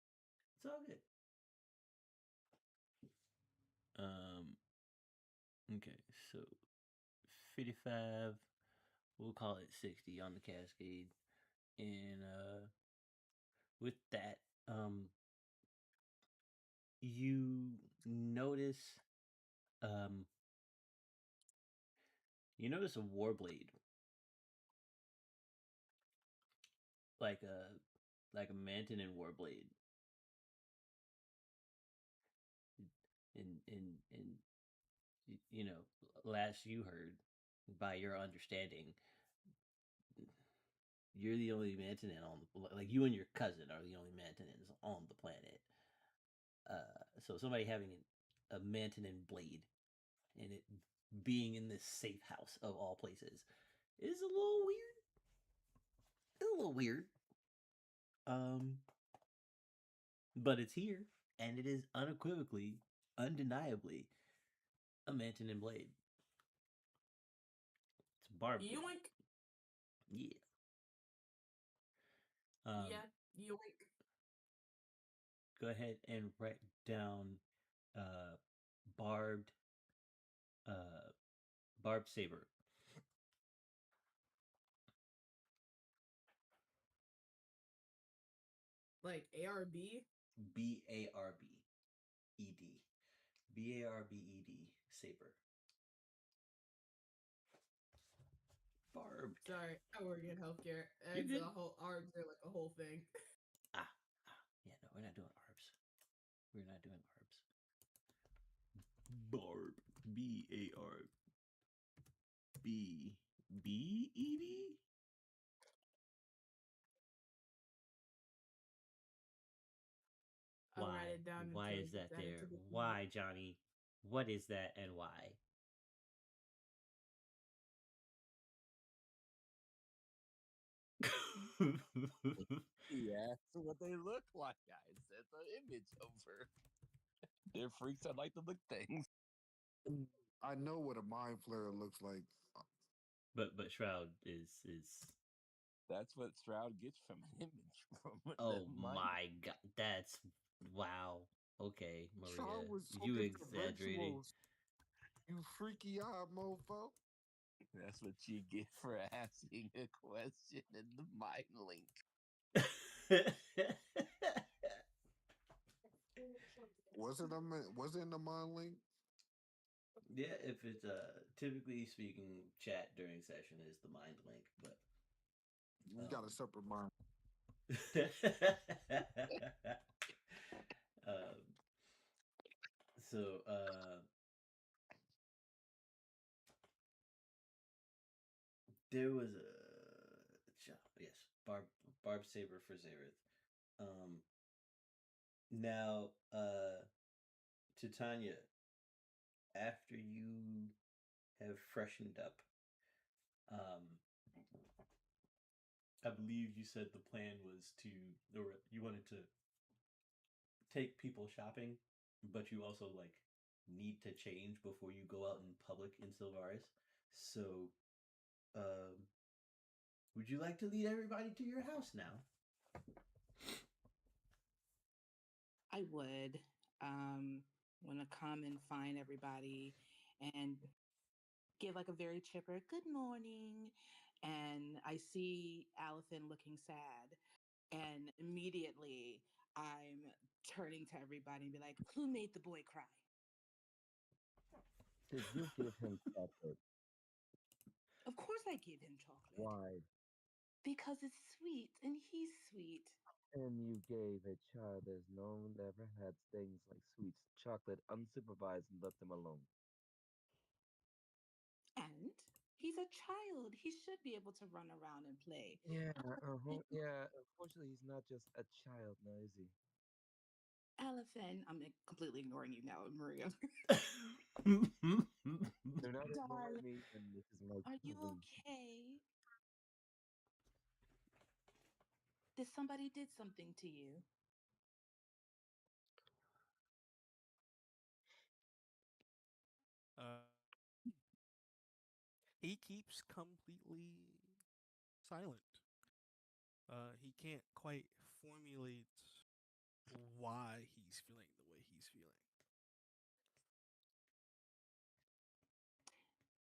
It's all good. Okay, so 55, we'll call it 60 on the cascade. And with that, you notice a warblade. Like a Mantinan warblade. And last you heard, by your understanding, you're the only Mantinan like you and your cousin are the only Mantinans on the planet. So somebody having a Mantinan blade and it being in this safe house of all places is a little weird. It's a little weird. But it's here, and it is unequivocally, undeniably a Mantinan blade. It's barbed. Yoink. Yeah. Yeah, yoink. Go ahead and write down barbed saber. Like ARB? BARBED. BARBED saber. Barbed. Sorry, I work in healthcare. And the whole ARBs are like a whole thing. Yeah, no, we're not doing ARBs. We're not doing ARBs. Barb. BARB. B. B E D? I'll Why? write it down Why until is it that gets added there? to the team. Why, Johnny? What is that and why? He asked what they look like. I sent the image over. They're freaks that like to look things. I know what a mind flare looks like. but Shroud is. That's what Shroud gets from an image from Oh the mind. my god, that's wow. Okay, Maria, Sean was you talking to exaggerating. virtuals. You freaky eyed mofo. That's what you get for asking a question in the mind link. Was it in the mind link? Yeah, if it's typically speaking, chat during session is the mind link, but You got a separate mind. um, so there was a yes, Barb Saber for Zayorith. Now Titania, after you have freshened up, um, I believe you said the plan was to, or you wanted to take people shopping, but you also like need to change before you go out in public in Sylvaris. So, um, would you like to lead everybody to your house now? I would want to come and find everybody and give like a very chipper good morning. And I see Aliphen looking sad. And immediately I'm turning to everybody and be like, who made the boy cry? Did you give him chocolate? Of course I gave him chocolate. Why? Because it's sweet and he's sweet. And you gave a child that's known ever had things like sweets, chocolate, unsupervised, and left him alone. And he's a child. He should be able to run around and play. Yeah, yeah. Unfortunately, he's not just a child now, is he? Aliphen, I'm completely ignoring you now, Maria. Do not ignore Darling, me, and this is my are you cousin. okay? Did somebody did something to you? He keeps completely silent. He can't quite formulate why he's feeling the way he's feeling.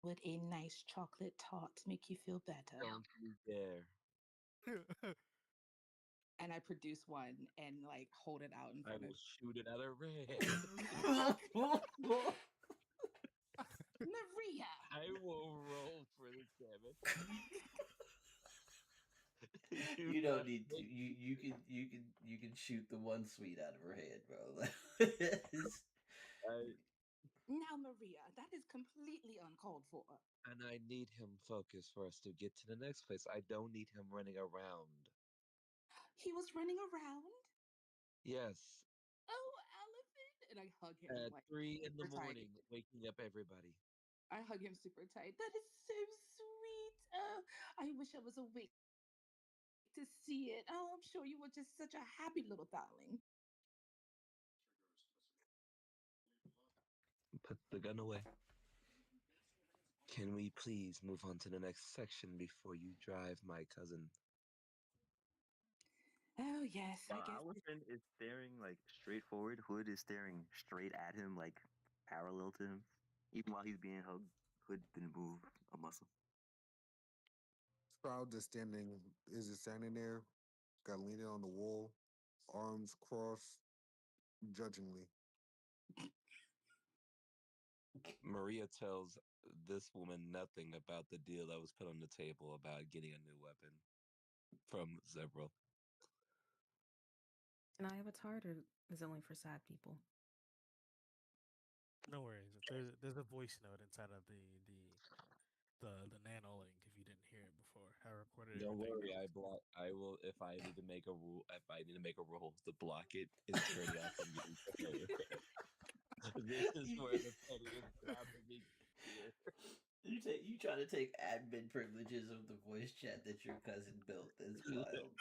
Would a nice chocolate tart make you feel better? Don't you dare. And I produce one and like hold it out in I front of will shoot it at a red. Maria. I will roll for the damage. You don't need to. You can shoot the one sweet out of her head, bro. Now, Maria, that is completely uncalled for. And I need him focused for us to get to the next place. I don't need him running around. He was running around. Yes. Oh, Aliphen, and I hug him At like 3 in the super tight. morning, waking up everybody. I hug him super tight. That is so sweet. Oh, I wish I was awake to see it. Oh, I'm sure you were just such a happy little darling. Put the gun away. Can we please move on to the next section before you drive my cousin? Oh yes, I guess. Alihpen is staring like straight forward. Hood is staring straight at him, like parallel to him. Even while he's being hugged, Hood didn't move a muscle. Shroud just standing there, got leaning on the wall, arms crossed, judgingly. Maria tells this woman nothing about the deal that was put on the table about getting a new weapon from several. Can I have a tart, or is it only for sad people? No worries. There's a voice note inside of the the nano link if you didn't hear it before. I recorded Don't everything. worry, I will if I need to make a rule. If I need to make a rule to block it and turn it off from getting familiar. This is where the petty is about to be here. You try to take admin privileges of the voice chat that your cousin built. That's wild.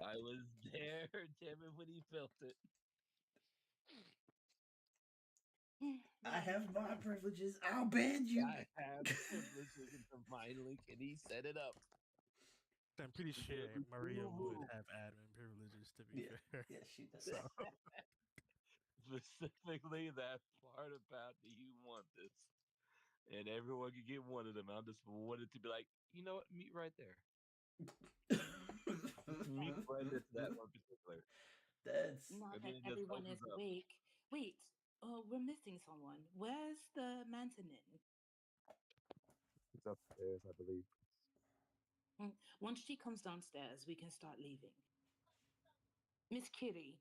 I was there, damn it, when he built it. I have my privileges. I'll ban you. I have privileges of the mind link, and he set it up. I'm pretty sure Maria would have admin privileges, to be fair. Yeah, she does. So, Specifically, that part about do you want this? And everyone could get one of them. I just wanted to be like, you know what? Meet right there. Meet right at that one particular. That's Not And that then it just everyone is opens up. awake. Wait, we're missing someone. Where's the Mantanin? It's upstairs, I believe. Once she comes downstairs, we can start leaving. Miss Kitty,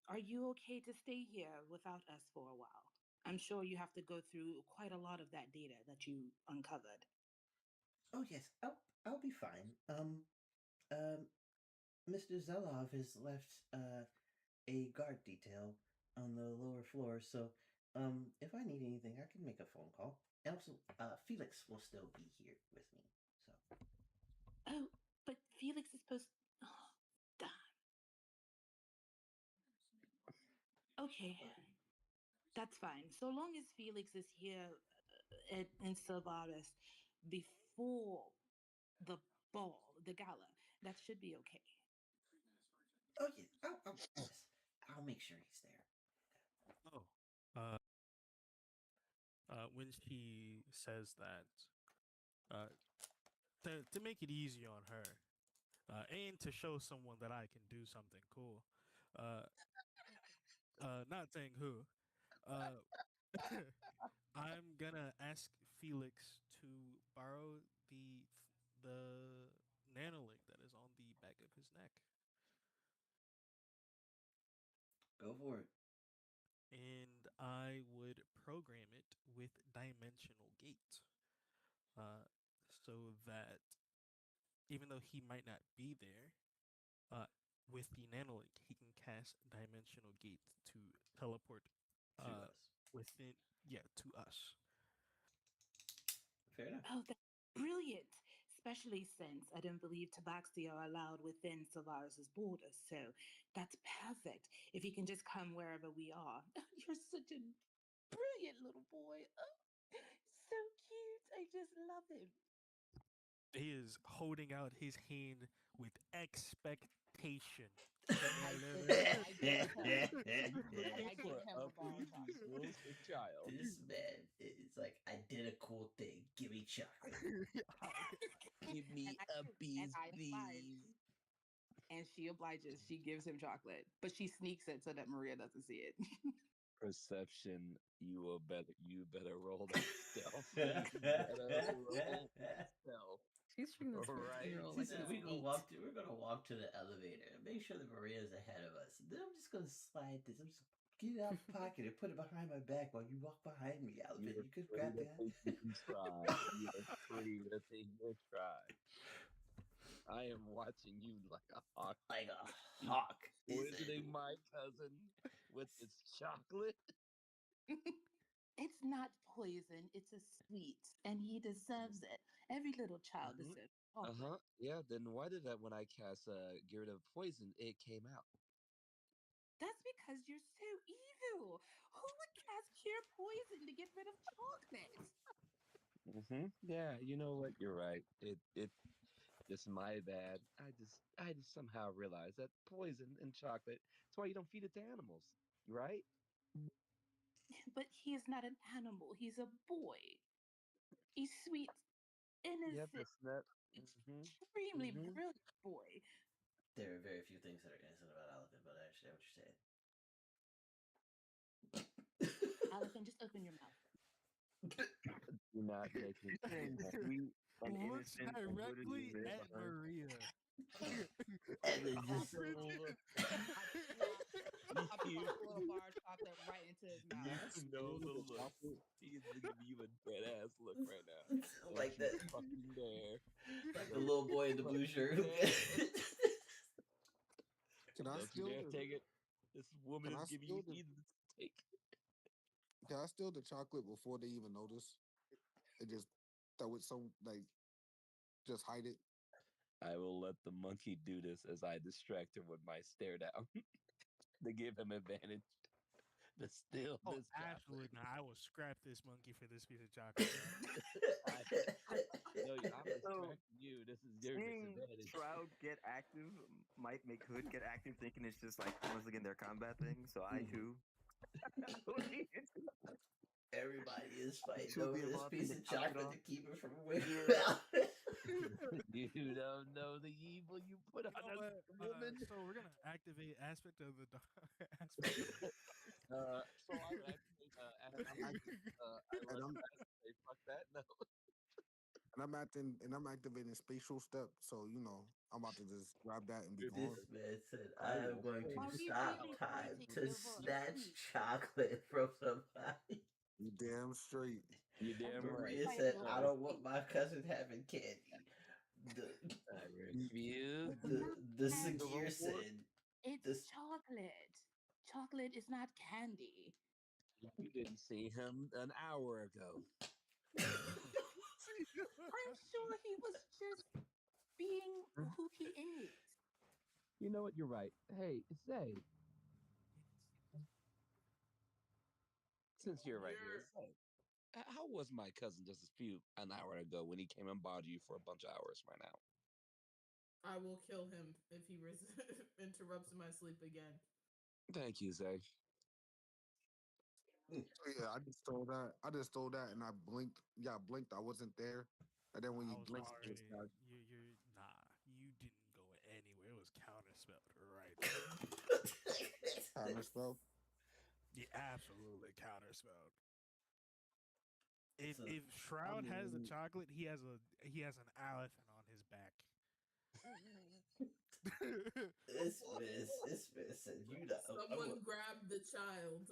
are you okay to stay here without us for a while? I'm sure you have to go through quite a lot of that data that you uncovered. oh yes, I'll be fine. Mr. Zelov has left a guard detail on the lower floor, so if I need anything, I can make a phone call. Also, Felix will still be here with me. So. Oh, but Felix is supposed. Oh, damn. Okay, that's fine. So long as Felix is here in Sylvaris before the ball, the gala, that should be okay. Oh yeah, yes, I'll make sure he's there. oh, when she says that, to make it easy on her, and to show someone that I can do something cool, uh, not saying who, uh, I'm gonna ask Felix to borrow the nanolink that is on the back of his neck, Go for it. and I would program it with dimensional gate, so that even though he might not be there, with the nanolink, he can cast dimensional gate to teleport To us. within, to us. Fair enough. Oh, that's brilliant. Especially since I don't believe tabaxi are allowed within Sylvaris's borders. So that's perfect. If you can just come wherever we are. You're such a brilliant little boy. Oh, so cute. I just love him. He is holding out his hand with expectation. I gave him a bar of chocolate. Child. This man is like identical thing. Give me chocolate. Give me a And piece, I oblige. please. And she obliges. She gives him chocolate, but she sneaks it so that Maria doesn't see it. Perception, you better roll that stealth. You better roll that stealth. She's treating this Right. 14-year-old She like said it's we're sweet. gonna walk to the elevator and make sure that Maria's ahead of us. Then I'm just gonna slide this. I'm just get it out of the pocket and put it behind my back while you walk behind me, Alihpen. You could grab to that. think you can try. You're free to think you try. I am watching you like a hawk. Like a hawk. Poisoning my cousin with his chocolate. It's not poison, it's a sweet, and he deserves it. Every little child deserves chocolate. Yeah. Then why did that when I cast get rid of poison, it came out? That's because you're so evil. Who would cast pure poison to get rid of chocolate? Yeah. You know what? You're right. It just my bad. I just somehow realized that poison and chocolate. That's why you don't feed it to animals, right? But he is not an animal, he's a boy. He's sweet, Yep. innocent, That's that. extremely brilliant boy. There are very few things that are innocent about Alihpen, but I understand what you're saying. Alihpen, just open your mouth. Do not make me sweet and Looks innocent and directly brutally at behind. Maria. And it's just I put a little bar of chocolate right into his mouth. You know the look. chocolate. He's giving you a dead ass look right now. Like Don't that. you fucking dare. Like the little boy in the blue shirt. Can I Don't you steal dare the? take it. This woman Can is I giving steal you the? heathens to take. Can I steal the chocolate before they even notice? And just throw it just hide it. I will let the monkey do this as I distract her with my stare down to give him advantage to steal Oh, this chocolate. absolutely not. I will scrap this monkey for this piece of chocolate. No, I'm distracting you. This is your Seeing disadvantage. Shroud get active might make Hood get active, thinking it's just like once again their combat thing. So I too. Everybody is fighting She'll over be this involved in piece the of chocolate chocolate off. to keep it from wiggling Yeah. out. You don't know the evil you put on You know a what? woman. So we're gonna activate aspect of the aspect. So I would actually, I would say, fuck that. No. And I'm activating spatial step. So I'm about to just grab that and be This gone. man said, I I am will going to Are we stop really time fighting to over a snatch piece? chocolate from somebody. You damn straight. You damn right. Maria Fighting said, over I a don't want piece. my cousin having candy. I refuse. The And Sagir said, it's this, chocolate. Chocolate is not candy. You didn't see him an hour ago. I'm sure he was just being who he is. You know what? You're right. Hey, say, since you're right here, say, how was my cousin just an hour ago when he came and bothered you for a bunch of hours right now? I will kill him if he interrupts my sleep again. Thank you, Zay. Yeah, I just stole that. And I blinked. Yeah, I blinked. I wasn't there. And then when I you was blinked, already. You're nah. You didn't go anywhere. It was counterspelled right there. counter spell. Yeah, absolutely counterspelled. If So, if Shroud has the chocolate, he has an Alihpen on his back. this man said, you know. Someone grab the child.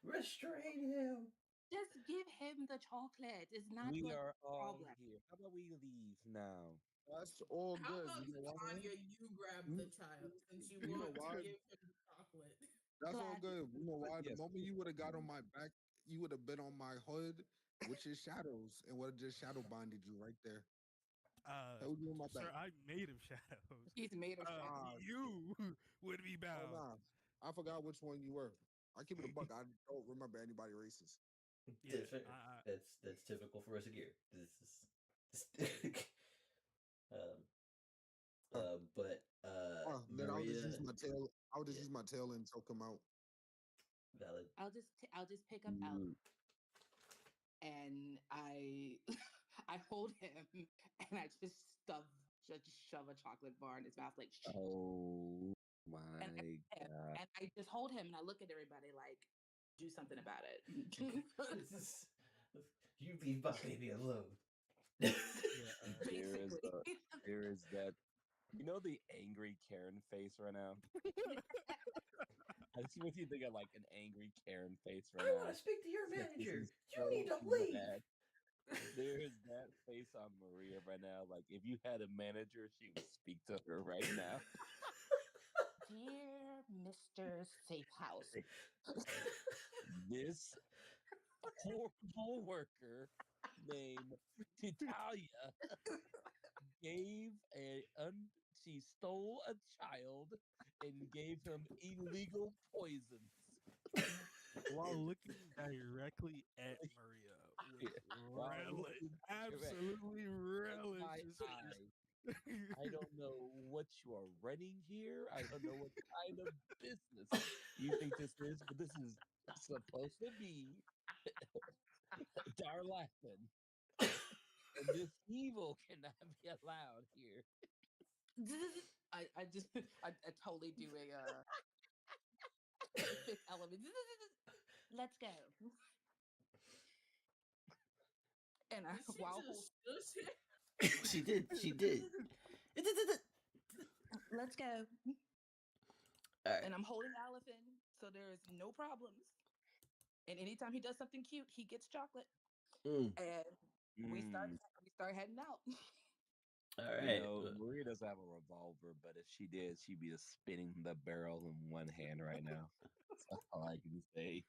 Restrain him. Just give him the chocolate. It's not We going to are be a all problem. here. How about we leave now? That's all How good. about You know why? Titania, you grab the child since you You know want to why? give him the chocolate. That's all Glad. good. You know why? The Yes, moment you would have got on my back, you would have been on my hood, which is shadows, and would have just shadow binded you right there. Held you in my Sir, back. I'm made of shadows. He's made of Ah, You would be oh bound. nah, I forgot which one you were. I keep it a buck. I don't remember anybody racist. Yeah, That's fair. That's typical for us here. This is but Then I'll just Maria, use my tail. I'll just use my tail and choke him out. valid. I'll just pick up Alex and I I hold him and I just shove a chocolate bar in his mouth like Oh my and, god. and I just hold him and I look at everybody like do something about it. You leave my baby alone. There is that. You know the angry Karen face right now? I just want you to think of like an angry Karen face right I now. want to speak to your This manager. is You so need to leave. bad. There is that face on Maria right now. Like if you had a manager, she would speak to her right now. Dear Mr. Safe House. This horrible worker named Titania she stole a child and gave him illegal poisons. While looking directly at Maria with relish, absolutely relish. I don't know what you are running here. I don't know what kind of business you think this is, but this is supposed to be Darlathon. And this evil cannot be allowed here. I totally do a fifth element. Let's go. And she did. Let's go. All right. And I'm holding Alihpen, so there's no problems. And anytime he does something cute, he gets chocolate. Mm. And we start Mm. we start heading out. All You right. know, Maria doesn't have a revolver, but if she did, she'd be just spinning the barrel in one hand right now. That's all I can say.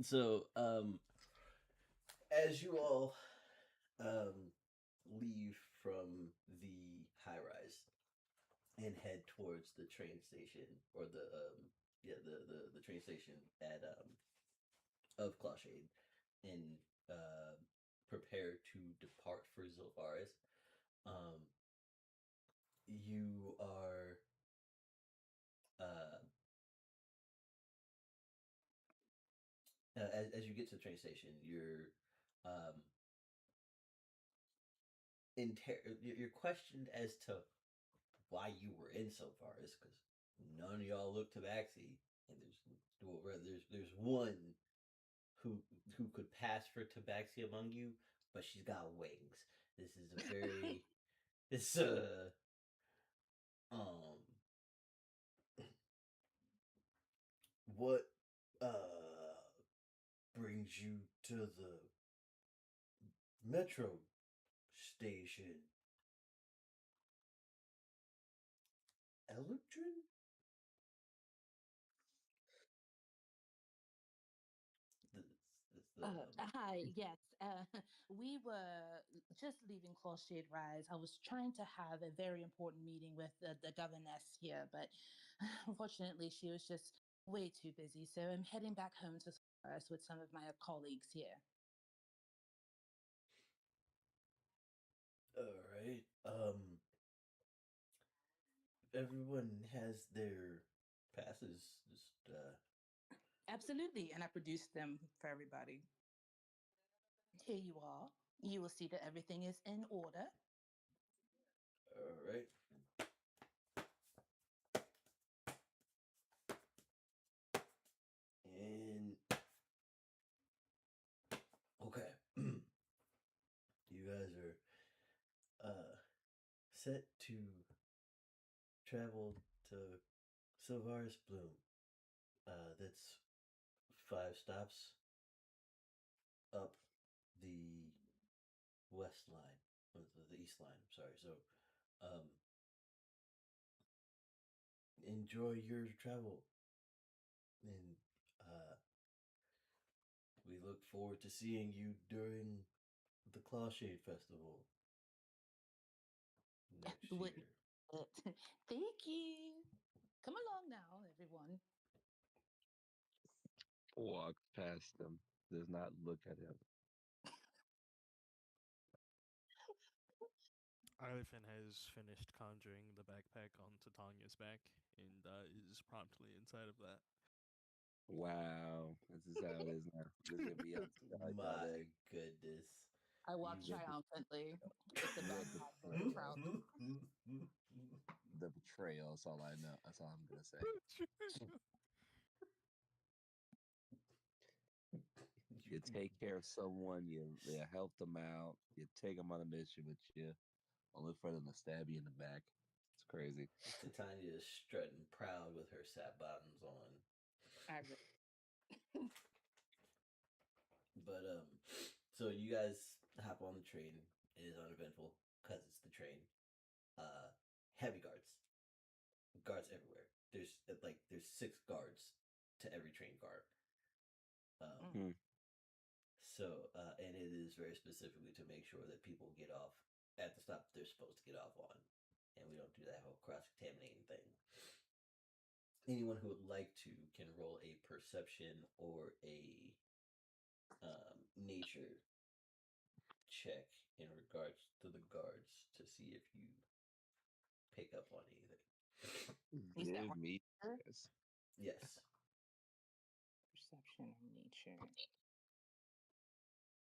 So, as you all leave from the high rise and head towards the train station or the train station at of Clochade and uh prepare to depart for Sylvaris, um you are uh as you get to the train station, um you're questioned as to why you were in Sylvaris because none of y'all look tabaxi, and there's one who who could pass for tabaxi among you, but she's got wings. This is a very this um what brings you to the metro station? Electrin? Hi, yes. We were just leaving Clochade Rise. I was trying to have a very important meeting with the governess here, but unfortunately, she was just way too busy. So I'm heading back home to Sylvaris with some of my colleagues here. All right. Everyone has their passes. Just Absolutely, and I produced them for everybody. Here you are. You will see that everything is in order. all right. And okay, you guys are set to travel to Sylvaris Bloom. That's 5 stops up the west line, or the east line. I'm sorry. So, um, enjoy your travel, and uh, we look forward to seeing you during the Clawshade Festival next Would year. Thank you. Come along now, everyone. Walks past him, does not look at him. Alihpen has finished conjuring the backpack on Titania's back and is promptly inside of that. Wow, this is how it is now. This is gonna be outside all My day. goodness. I walk The, triumphantly with the the backpack very betrayal. proudly. The betrayal. That's all I know. That's all I'm gonna say. You take care of someone. You help them out. You take them on a mission with you, only for them to stab you in the back. It's crazy. Titania is strutting proud with her sap bottoms on. I But so you guys hop on the train. It is uneventful because it's the train. Heavy guards everywhere. There's 6 guards to every train car. Hmm. So and it is very specifically to make sure that people get off at the stop they're supposed to get off on, and we don't do that whole cross contaminating thing. Anyone who would like to can roll a perception or a nature check in regards to the guards to see if you pick up on anything. Give me nature, this. Yes. perception, or nature.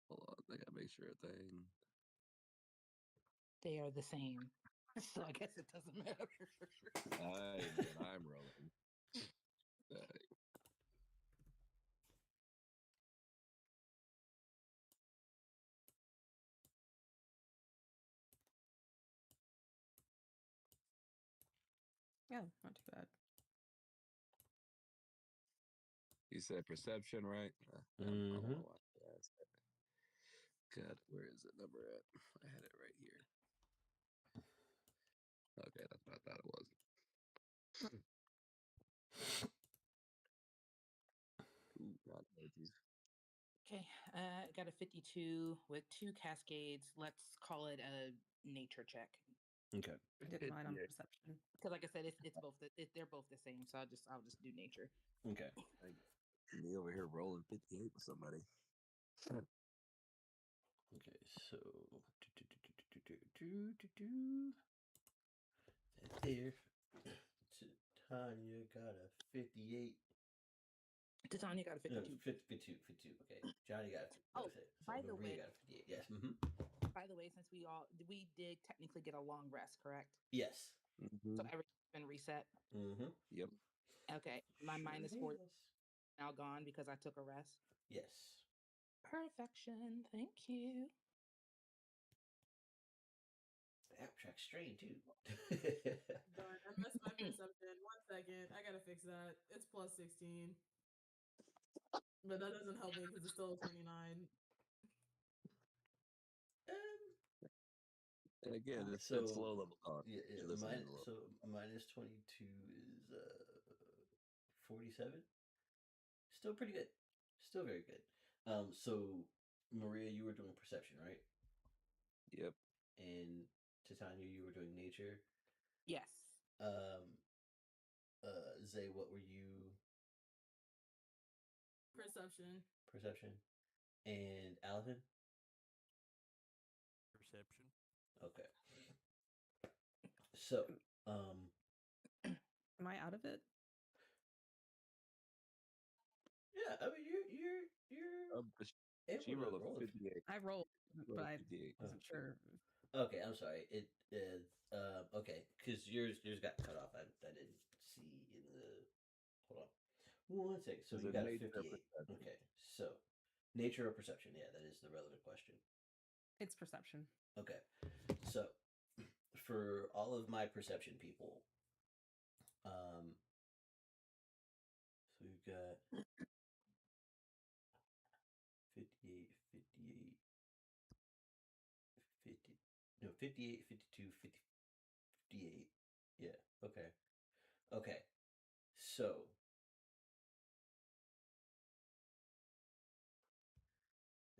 Hold on, I gotta make sure thing. They are the same. So I guess it doesn't matter. I'm rolling. Yeah, not too bad. You said perception, right? I don't Mm-hmm. know why I asked that. God, where is the number at? I had it right here. Okay, that's what I thought it was. Ooh, God, emojis. Okay, got a 52 with 2 cascades. Let's call it a nature check. Okay. I did mine on 58. perception. Because, like I said, it's both they're both the same. So I'll just do nature. Okay. Like, me over here rolling 58 with somebody. Okay. So. There. Titania got a 58. Titania got a 52. 52. Okay. Johnny got a 50. Oh, So by the Maria way- got a 58. Yes. Mm-hmm. By the way, since we did technically get a long rest, correct? Yes. So everything's been reset. Mm-hmm. Yep. Okay, my -4 now gone because I took a rest. Yes. Perfection. Thank you. The app track's strained too. Darn, I messed my perception. 1 second. I gotta fix that. It's +16. But that doesn't help me because it's still a 29. And again, it's low level talk. Yeah, You're listening to low. so -22 is 47. Still pretty good. Still very good. So Maria, you were doing perception, right? Yep. And Titania, you were doing nature. Yes. Zay, what were you? Perception. Perception. And Alihpen? Perception. Okay. So, Am I out of it? yeah, I mean you're She able to rolled a roll. 58. I rolled, but I 58. wasn't sure. Okay, I'm sorry. It is okay because yours got cut off. I didn't see in the. Hold on, 1 second. So Is you it got a nature or 58. perception? Okay, so nature or perception? Yeah, that is the relevant question. It's perception. Okay, so for all of my perception people, so we've got 58, 58, 50, no, 58, 52, 50, 58. Yeah, okay. Okay, so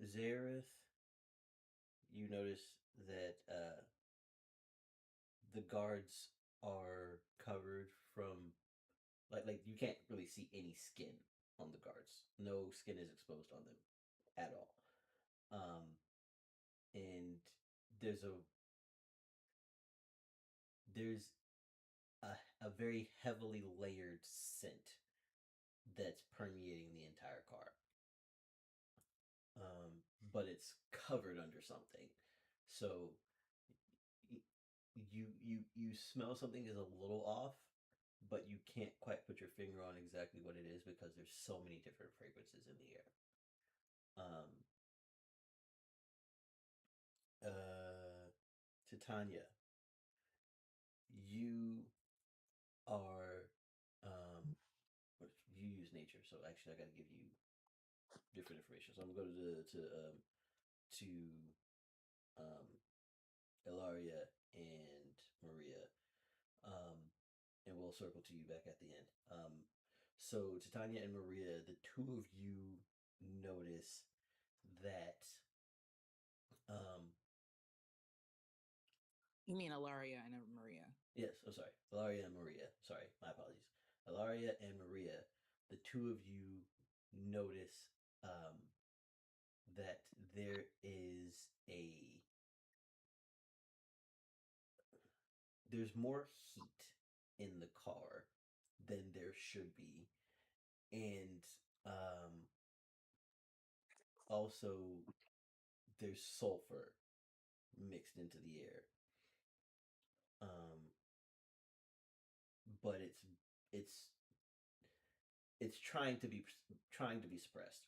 Zayorith, you notice that the guards are covered from like you can't really see any skin on the guards. No skin is exposed on them at all. And there's a very heavily layered scent that's permeating the entire car. But it's covered under something. So you smell something is a little off, but you can't quite put your finger on exactly what it is because there's so many different fragrances in the air. Titania, you are you use nature, so actually I got to give you different information. So I'm gonna go to Ellaria and Maria, and we'll circle to you back at the end. So Titania and Maria, the two of you notice that You mean Ellaria and Maria? yes, oh sorry, Ellaria and Maria. Sorry, my apologies. Ellaria and Maria, the two of you notice that there is there's more heat in the car than there should be, and also there's sulfur mixed into the air. But it's trying to be suppressed.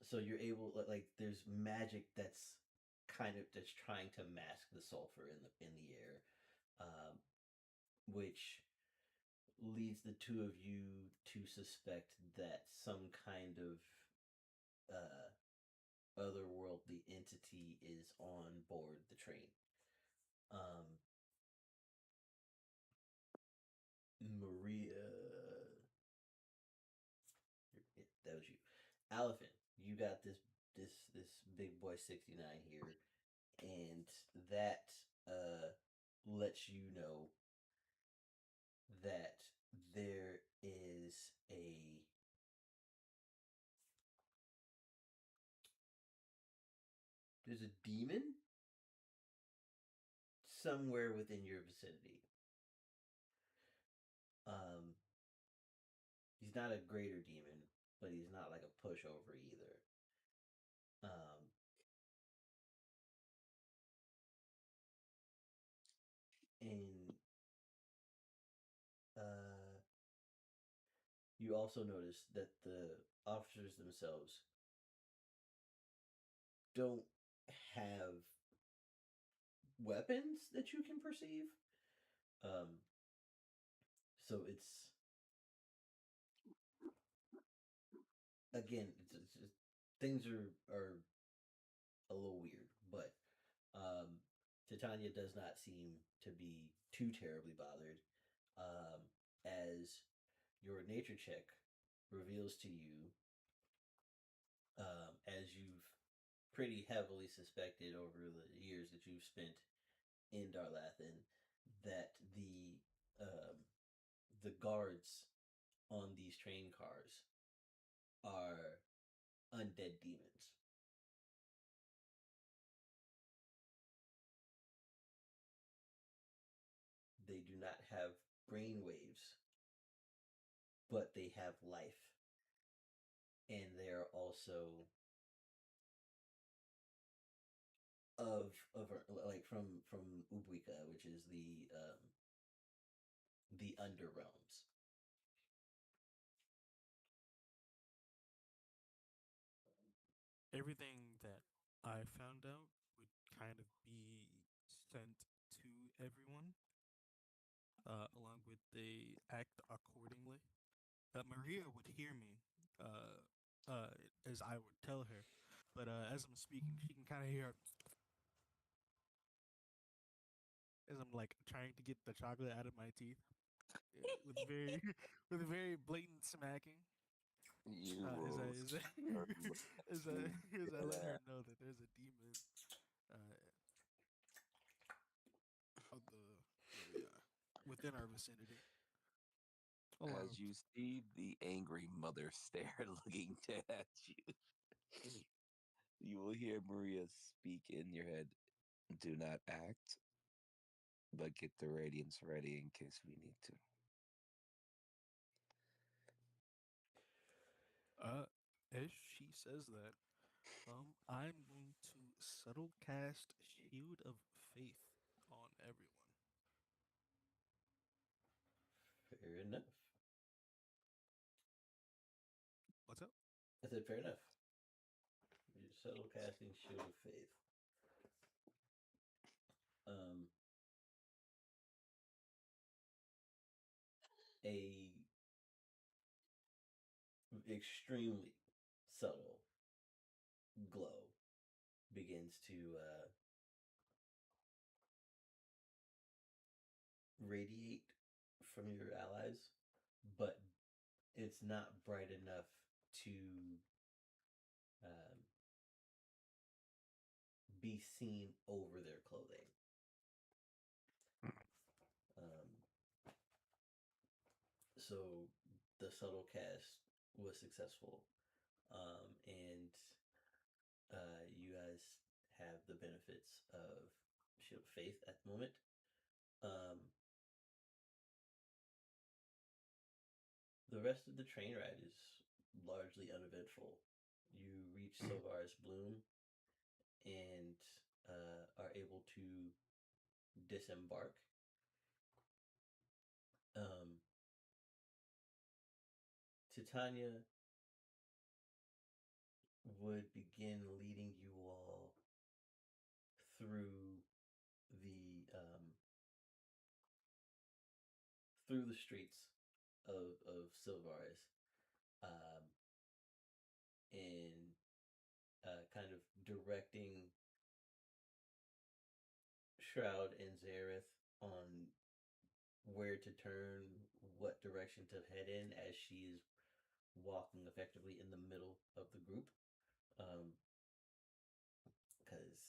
So you're able, like there's magic that's that's trying to mask the sulfur in the air, which leads the two of you to suspect that some kind of otherworldly entity is on board the train. Maria, that was you. Alihpen, you got this big boy 69 here, and that lets you know that there's a demon somewhere within your vicinity. He's not a greater demon, but he's not like a pushover either. And you also notice that the officers themselves don't have weapons that you can perceive. So it's again, it's just things are a little weird, but Titania does not seem to be too terribly bothered, as your nature check reveals to you, as you've pretty heavily suspected over the years that you've spent in Darlathan, that the guards on these train cars are undead demons. They do not have brain waves, but they have life, and they are also of like from Ubwika, which is the underrealms. Everything that I found out would kind of be sent to everyone, along with the act accordingly. Maria would hear me as I would tell her, but as I'm speaking, she can kind of hear as I'm like trying to get the chocolate out of my teeth, with very with very blatant smacking. You As I will as I as I as I let her know that there's a demon of the where we are within our vicinity. As you see the angry mother stare looking dead at you, you will hear Maria speak in your head. Do not act, but get the radiance ready in case we need to. As she says that, I'm going to subtle cast Shield of Faith on everyone. Fair enough. What's up? I said fair enough. You're subtle casting Shield of Faith. A extremely subtle glow begins to radiate from your allies, but it's not bright enough to be seen over their clothing. So the subtle cast was successful, and you guys have the benefits of Shield of Faith at the moment. The rest of the train ride is largely uneventful. You reach Sylvaris Bloom and are able to disembark. Titania would begin leading you all through the um, through the streets of Sylvaris, um, and kind of directing Shroud and Zayorith on where to turn, what direction to head in as she is walking effectively in the middle of the group. Because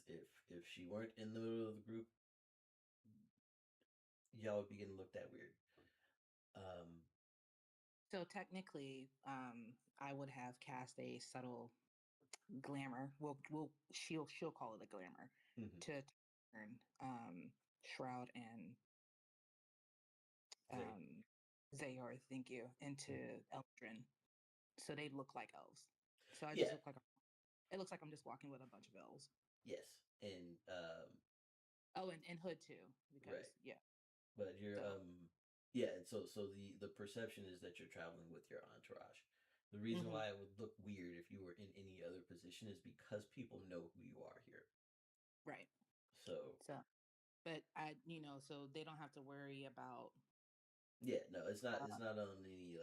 if she weren't in the middle of the group, y'all would be getting looked at weird. So technically, I would have cast a subtle glamour. She'll call it a glamour to turn Shroud and Zayor, thank you, into Eldrin, so they look like elves. So I just look like it looks like I'm just walking with a bunch of elves. Yes, and and Hood too, because but you're and so the perception is that you're traveling with your entourage. The reason why it would look weird if you were in any other position is because people know who you are here. Right. So but so they don't have to worry about. Yeah, no, it's not. It's not on any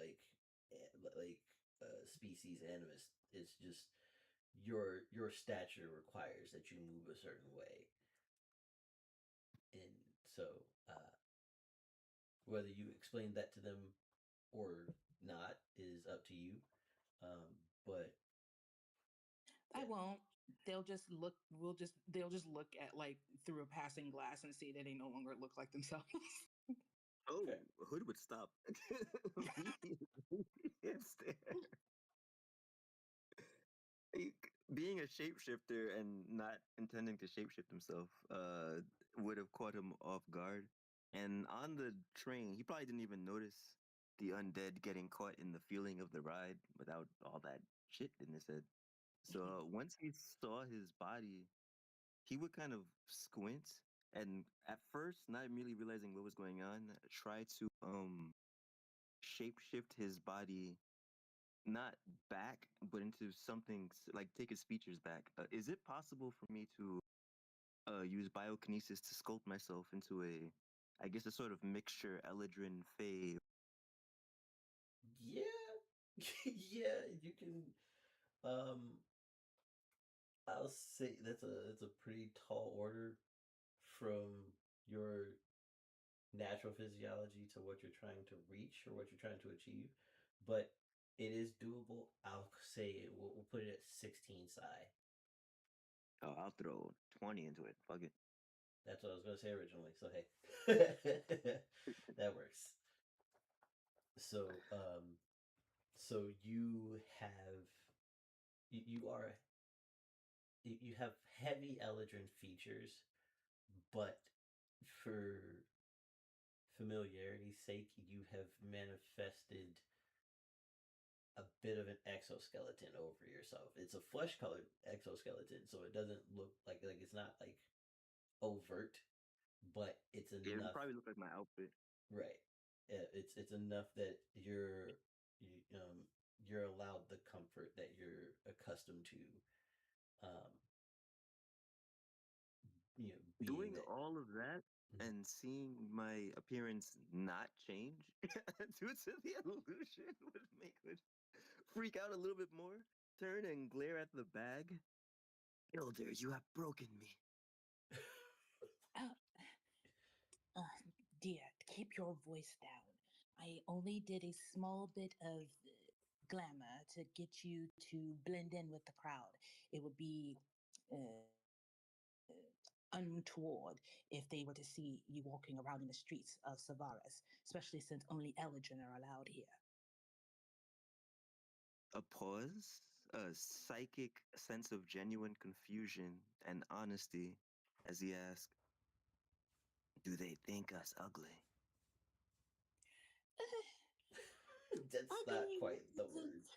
species animus. It's just your stature requires that you move a certain way, and so whether you explain that to them or not is up to you. But I won't. They'll just look. They'll just look at like through a passing glass and see that they no longer look like themselves. Oh, Hood would stop. Being a shapeshifter and not intending to shapeshift himself would have caught him off guard. And on the train, he probably didn't even notice the undead getting caught in the feeling of the ride without all that shit in his head. So once he saw his body, he would kind of squint and at first, not immediately realizing what was going on, try to shapeshift his body not back, but into something like take his features back. Is it possible for me to use biokinesis to sculpt myself into I guess, a sort of mixture, Eladrin, Fae? Yeah, yeah, you can. I'll say that's a pretty tall order from your natural physiology to what you're trying to reach or what you're trying to achieve, but it is doable. I'll say we'll put it at 16 psi. Oh, I'll throw 20 into it. Fuck it. That's what I was gonna say originally. So hey, that works. So so you have heavy Eladrin features, but for familiarity's sake, you have manifested a bit of an exoskeleton over yourself. It's a flesh colored exoskeleton, so it doesn't look like it's not like overt, but it's enough. Yeah, it would probably look like my outfit. Right. It's enough that you're allowed the comfort that you're accustomed to. Um, Doing all of that and seeing my appearance not change due to the illusion would make it freak out a little bit more, turn and glare at the bag. Elder, you have broken me. Dear, keep your voice down. I only did a small bit of glamour to get you to blend in with the crowd. It would be untoward if they were to see you walking around in the streets of Sylvaris, especially since only Eldrin are allowed here. A pause, a psychic sense of genuine confusion and honesty as he asked, do they think us ugly? That's not quite the word.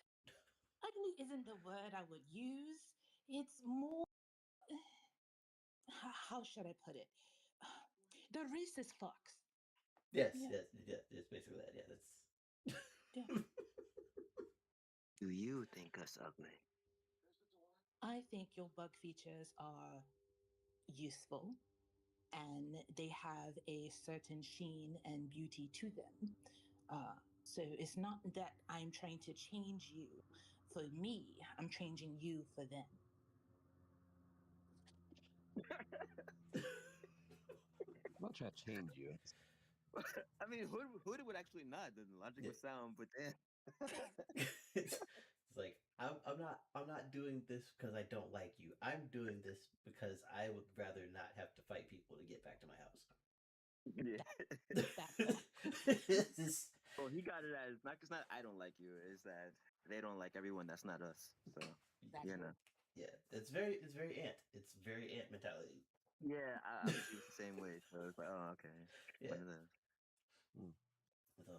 Ugly isn't the word I would use. It's more. How should I put it? The racist fucks. Yes, it's basically that. Yeah, that's. Yeah. Do you think us ugly? I think your bug features are useful and they have a certain sheen and beauty to them. So it's not that I'm trying to change you for me, I'm changing you for them. I'm not trying to change you. I mean, Hood would actually not. The logic would sound, but then It's like I'm not doing this because I don't like you. I'm doing this because I would rather not have to fight people to get back to my house. yeah. This is- Well, he got it as not because not I don't like you. Is that they don't like everyone that's not us. So you know. yeah, it's very ant. It's very ant mentality. Yeah, I was the same way. So it's like, oh, okay. Yeah. One of those.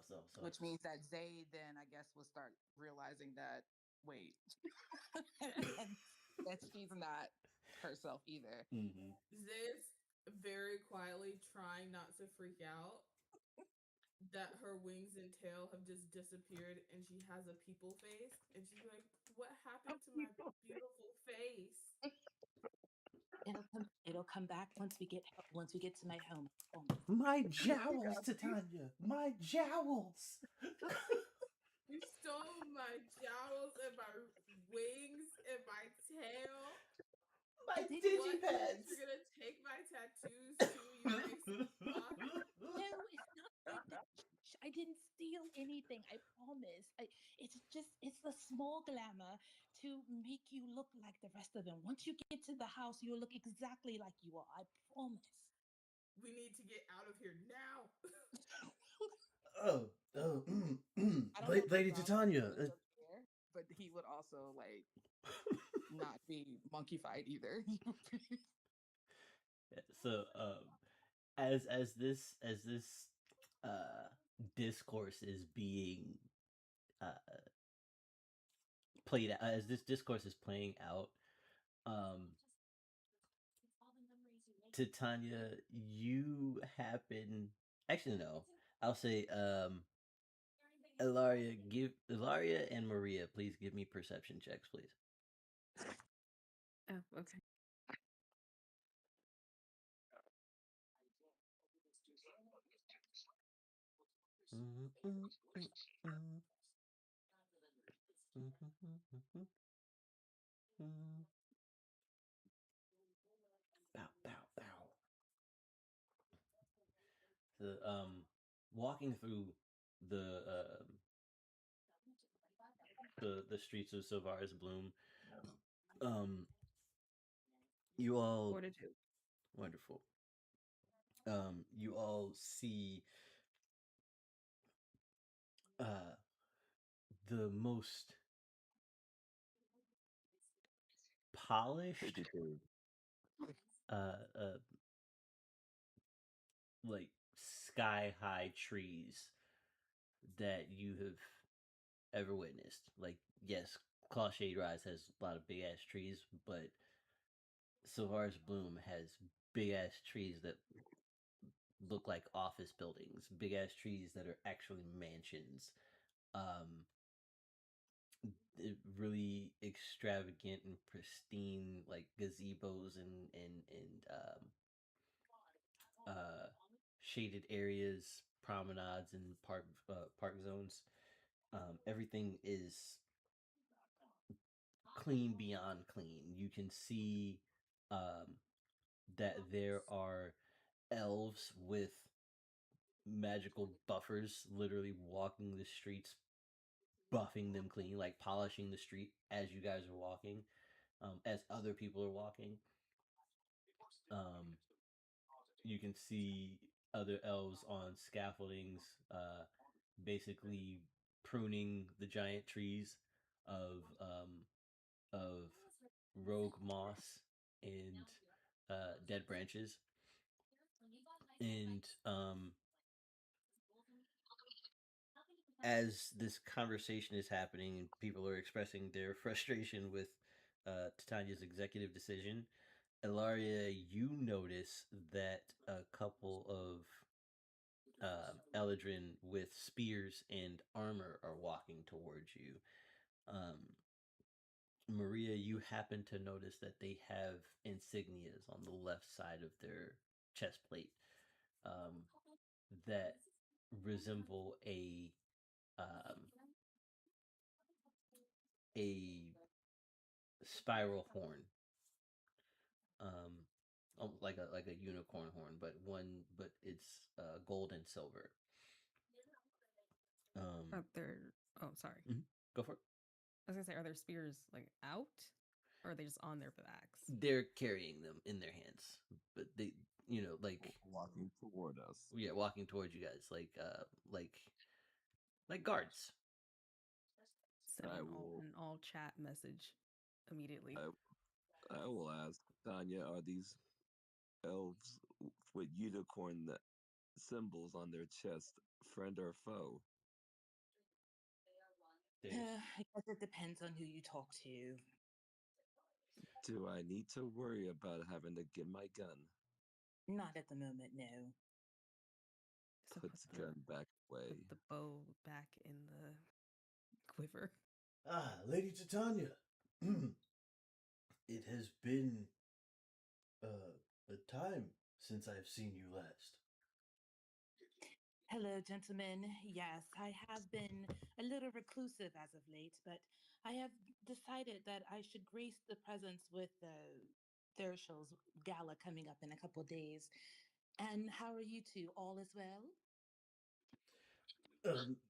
So. Which means that Zay then I guess will start realizing that wait, and that she's not herself either. Mm-hmm. Zay's very quietly trying not to freak out that her wings and tail have just disappeared and she has a people face and she's like, what happened to my beautiful face? It'll come back once we get to my home. My jowls, Titania. My jowls. You stole my jowls and my wings and my tail. My What? digipads. You're gonna take my tattoos too, you racist fuck? No, it's not like that. I didn't steal anything. I promise. It's the small glamour to make you look like the rest of them. Once you get to the house, you'll look exactly like you are. I promise. We need to get out of here now. Lady Titania. But he would also like not be monkey-fied either. So as this discourse is being played out, as this discourse is playing out, Titania, you happen, actually no, I'll say Ellaria and Maria, please give me perception checks, please. Oh, okay. Bow, bow, bow. So, walking through the the streets of Sylvaris Bloom, you all Fortitude. wonderful. You all see the most polished like sky high trees that you have ever witnessed. Like, yes, Claw Shade Rise has a lot of big ass trees, but Sylvaris Bloom has big ass trees that look like office buildings, big ass trees that are actually mansions. Really extravagant and pristine, like gazebos and shaded areas, promenades, and park zones. Everything is clean beyond clean. You can see that there are elves with magical buffers literally walking the streets, buffing them clean, like polishing the street as you guys are walking, as other people are walking. You can see other elves on scaffoldings, basically pruning the giant trees of rogue moss and dead branches. And as this conversation is happening and people are expressing their frustration with Titania's executive decision, Ellaria, you notice that a couple of Eladrin with spears and armor are walking towards you. Maria, you happen to notice that they have insignias on the left side of their chest plate that resemble um, a spiral horn, like a unicorn horn, but it's gold and silver. They're oh sorry. Go for it. I was gonna say, are their spears like out, or are they just on their backs? They're carrying them in their hands, but they, like walking toward us. Yeah, walking towards you guys, like guards. Send an all chat message immediately. I will ask Tanya: are these elves with unicorn symbols on their chest friend or foe? I guess it depends on who you talk to. Do I need to worry about having to get my gun? Not at the moment, no. So Puts gun back away. Put the bow back in the quiver. Lady Titania. It has been a time since I've seen you last. Hello, gentlemen. Yes, I have been a little reclusive as of late, but I have decided that I should grace the presence with Thrysil's Gala coming up in a couple days. And how are you two? All is well?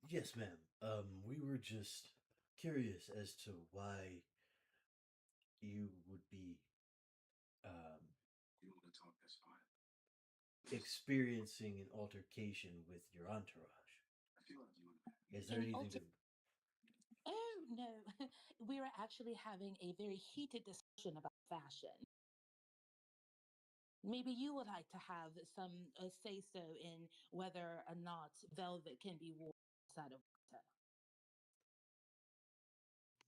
Yes, ma'am. We were just curious as to why you would be experiencing an altercation with your entourage. Is there anything to... Oh, no. We are actually having a very heated discussion about fashion. Maybe you would like to have some say-so in whether or not velvet can be worn outside of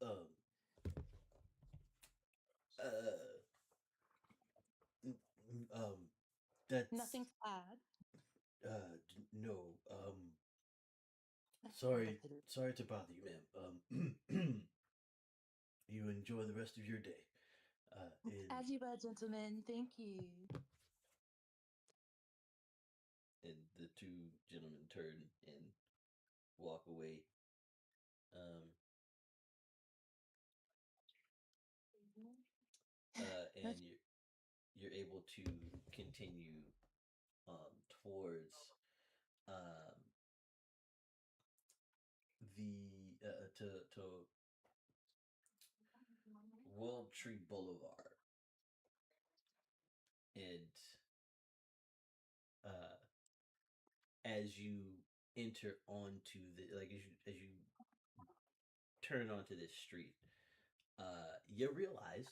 winter. That's nothing to add. No. Sorry to bother you, ma'am. You enjoy the rest of your day. As you were, gentlemen. Thank you. And the two gentlemen turn and walk away. And you're able to continue towards the to World Tree Boulevard, and as you enter onto as you turn onto this street, you realize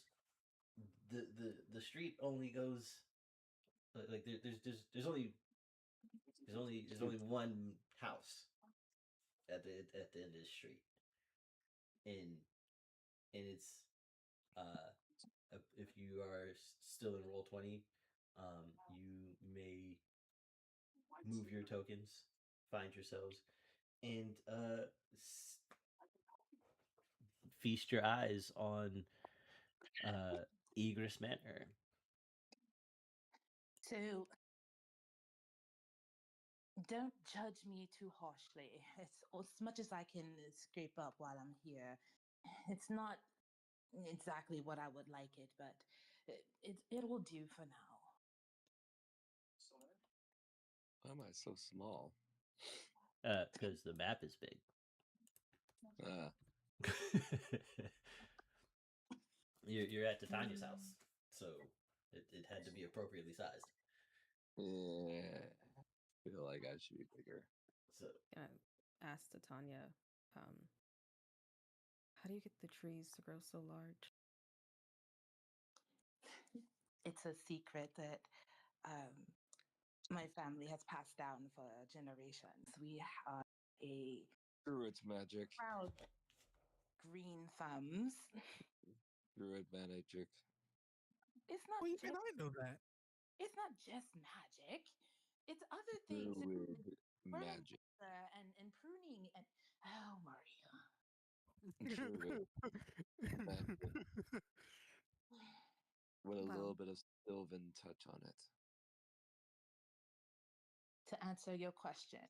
the street only goes there's only one house at the end of the street, and it's if you are still in Roll20, you may move your tokens, find yourselves, and feast your eyes on Egress Manor. So, don't judge me too harshly. It's as much as I can scrape up while I'm here. It's not exactly what I would like it, but it will do for now. Why am I so small? Because the map is big. You're at Titania's house, so it had to be appropriately sized. Yeah, I feel like I should be bigger. So, ask Titania, how do you get the trees to grow so large? It's a secret that my family has passed down for generations. We have a Druid magic. Proud green thumbs. Druid magic. It's not. Well, even I know that. It's not just magic. It's other things. Druid magic. And pruning and oh, Maria. True. With a little bit of Sylvan touch on it. To answer your question,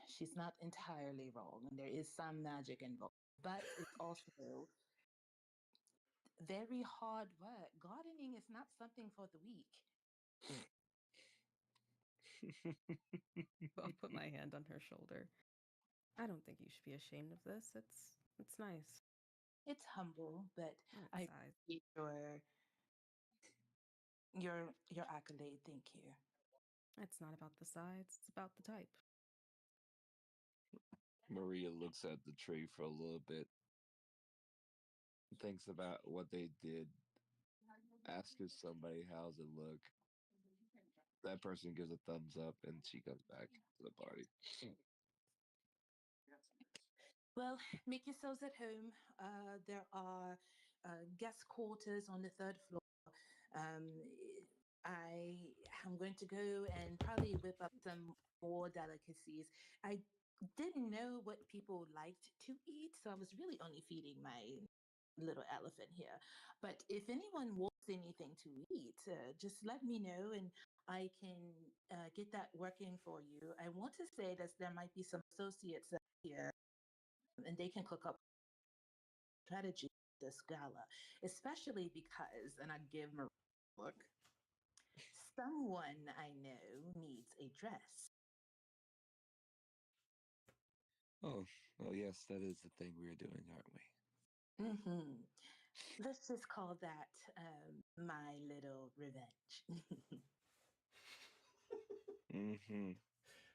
she's not entirely wrong, and there is some magic involved, but it's also very hard work. Gardening is not something for the weak. I'll put my hand on her shoulder. I don't think you should be ashamed of this. It's nice. It's humble, but Oh, I size. appreciate your accolade. Thank you. It's not about the sides, it's about the type. Maria looks at the tree for a little bit, thinks about what they did, asks somebody how's it look. That person gives a thumbs up, and she comes back to the party. Well, make yourselves at home. There are guest quarters on the third floor. Um, I am going to go and probably whip up some more delicacies. I didn't know what people liked to eat, so I was really only feeding my little elephant here. But if anyone wants anything to eat, just let me know and I can get that working for you. I want to say that there might be some associates here and they can cook up strategy this gala, especially because, and I give her a look, someone I know needs a dress. Oh, well, yes, that is the thing we're doing, aren't we? Mm-hmm. Let's just call that my little revenge. Mm-hmm.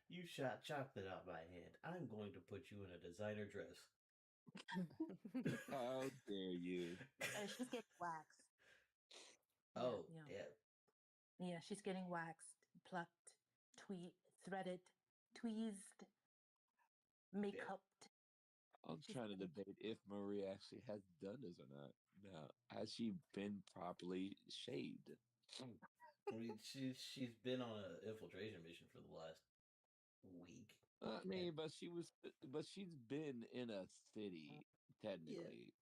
You shot chocolate out my hand. I'm going to put you in a designer dress. How dare you? She's getting waxed. Oh, Yeah, yeah. yeah, she's getting waxed, plucked, threaded, tweezed, makeup. I'm She's trying to getting debate if Maria actually has done this or not. Now, has she been properly shaved? I mean, she's been on an infiltration mission for the last week. I mean, but she's been in a city technically.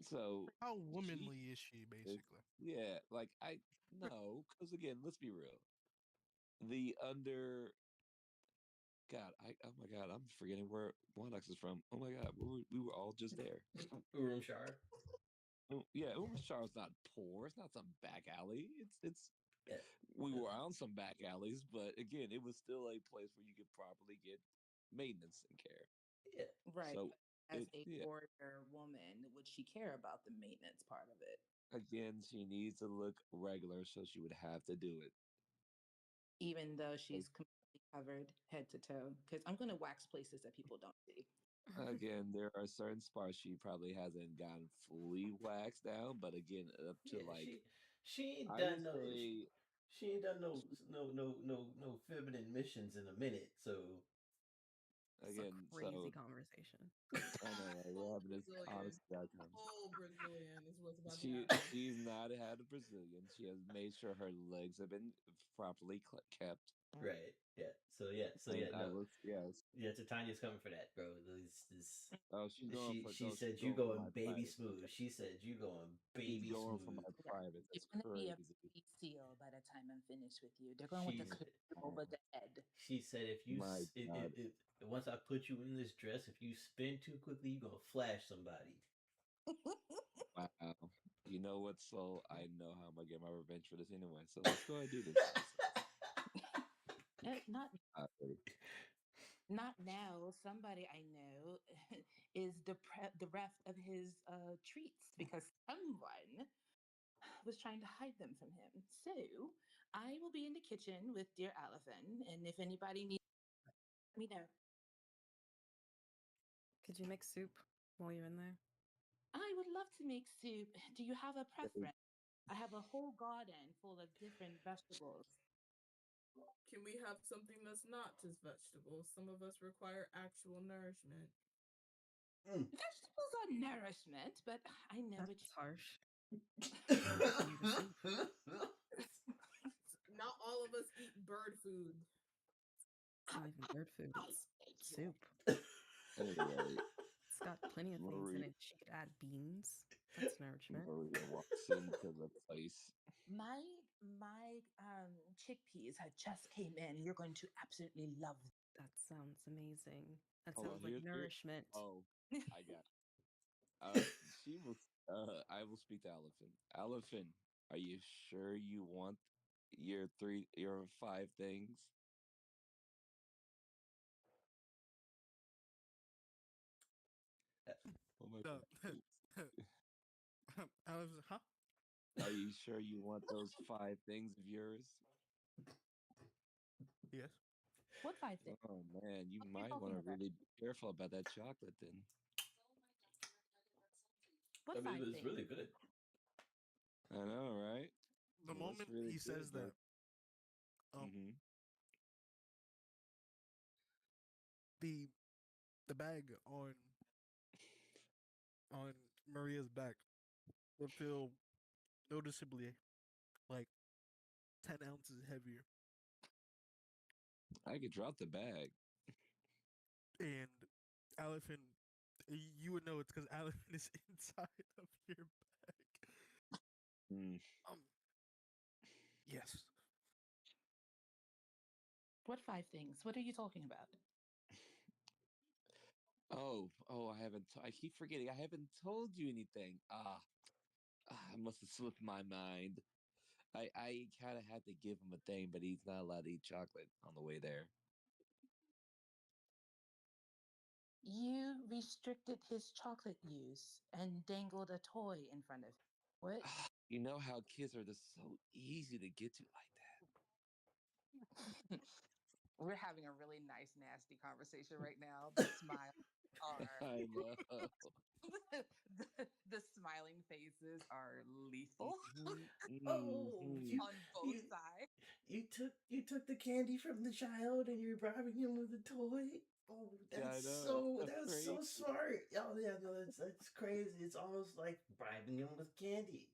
So How she womanly is she, is, basically? yeah, like I no, because again, let's be real. The under God, oh my God, I'm forgetting where Wandox is from. Oh my God, we were all just there. Urumshar. Oh, yeah, Urumshar's not poor. It's not some back alley. It's Yeah. we were on some back alleys, but again, it was still a place where you could properly get maintenance and care. Yeah. right. So As it a yeah. warrior woman, would she care about the maintenance part of it? Again, she needs to look regular, so she would have to do it. Even though she's completely covered head to toe? Because I'm going to wax places that people don't see. Again, there are certain spots she probably hasn't gotten fully waxed down, but again, up to Yeah, like she ain't I would done no say she ain't done no feminine missions in a minute. So It's a again, crazy so conversation. I know, right? We're Full having this Brazilian. honest outcomes. Full Brazilian is what's about to happen. She's not had a Brazilian. She has made sure her legs have been properly kept. right, yeah. So And yeah, I no, was yes. yeah. Titania's coming for that, bro. Oh, she's going for She said she's you going for going my baby private. smooth. Okay. She said you going She's baby going for smooth. my Yeah. private. You're That's going to be a crazy. baby seal by the time I'm finished with you. They're going with She the clip over the head. she said if you My God. once I put you in this dress, if you spin too quickly, you gonna flash somebody. Wow. You know what, Soul? I know how I'm gonna get my revenge for this anyway. So let's go ahead and do this. Not Really. not now. Somebody I know is the ref of his treats because someone was trying to hide them from him. So I will be in the kitchen with dear Alihpen, and if anybody needs, let me know. Could you make soup while you're in there? I would love to make soup. Do you have a preference? I have a whole garden full of different vegetables. Can we have something that's not just vegetables? Some of us require actual nourishment. Vegetables are nourishment, but I know what That's harsh. Not all of us eat bird food. It's not even bird food. It's soup. Anyway, It's got plenty of things in Maria, it. She could add beans. That's nourishment. Maria walks into the place. My chickpeas had just came in. You're going to absolutely love That sounds amazing. That Hold on, sounds like here. nourishment. Oh, them. I got. She will. I will speak to Alihpen. Alihpen, are you sure you want your 5 things? Oh my No. god. I was, huh? Are you sure you want those 5 things of yours? Yes. What 5 things? Oh man, you What are you might want talking to about? really be careful about that chocolate then. What I mean, five it was things? really good. I know, right? The It was moment really he good, says but that, um, hmm the the bag on Maria's back would feel noticeably like 10 ounces heavier, I could drop the bag. and Aliphin, you would know it's because Aliphin is inside of your bag. Mm. Um, yes. What 5 things? What are you talking about? Oh, I haven't. I keep forgetting. I haven't told you anything. I must have slipped my mind. I kind of had to give him a thing, but he's not allowed to eat chocolate on the way there. You restricted his chocolate use and dangled a toy in front of him. What? You know how kids are just so easy to get to like We're having a really nice, nasty conversation right now. The smiles that. are I know. the smiling faces are lethal Oh, Mhm. on both you sides. you took the candy from the child and you're bribing him with a toy. Oh, Yeah, I that's know. It's so so that's so crazy. smart. Oh yeah, no, that's crazy. It's almost like bribing him with candy.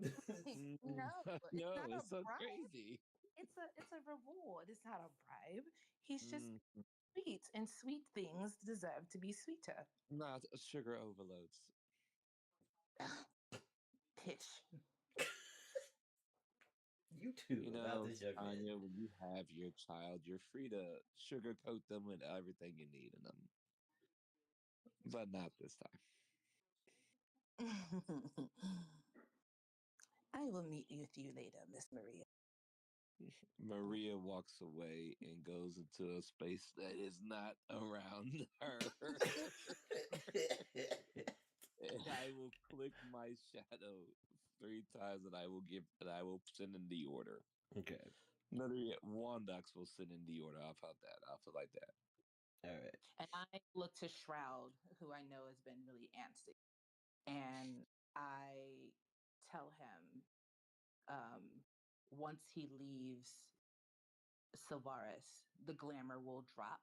Mhm. No, it's No, not a it's so bribe. crazy. It's a reward. It's not a bribe. He's just Mm. sweet, and sweet things deserve to be sweeter. Not sugar overloads. Pish. You two You about know, this young man. Tanya, when you have your child, you're free to sugarcoat them with everything you need in them, but not this time. I will meet with you later, Miss Maria. Maria walks away and goes into a space that is not around her. And I will click my shadow 3 times, and I will send in the order. Okay. Another Wandox will send in the order. I'll put that. I'll put like that. All right. And I look to Shroud, who I know has been really antsy, and I tell him um, once he leaves Sylvaris, the glamour will drop.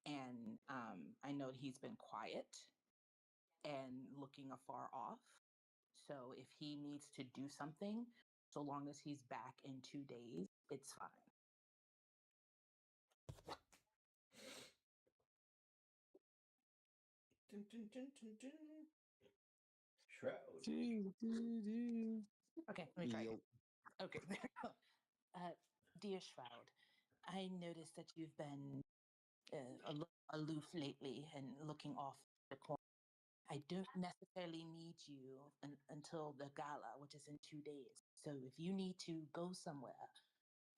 And I know he's been quiet and looking afar off. So if he needs to do something, so long as he's back in 2 days, it's fine. Dun, dun, dun, dun, dun. Shroud. Okay, let me try Yo, it. Okay, there we go. Dear Shroud, I noticed that you've been aloof lately and looking off the corner. I don't necessarily need you until the gala, which is in 2 days. So if you need to go somewhere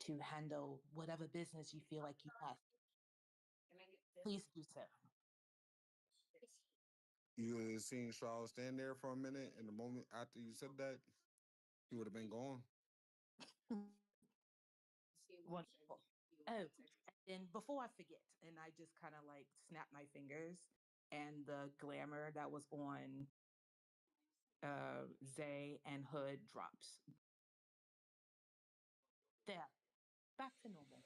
to handle whatever business you feel like you must, please do so. you had seen Shroud stand there for a minute, and the moment after you said that, he would have been gone. Wonderful. Oh, and then before I forget, and I just kind of like snap my fingers, and the glamour that was on Zay and Hood drops. There, back to normal.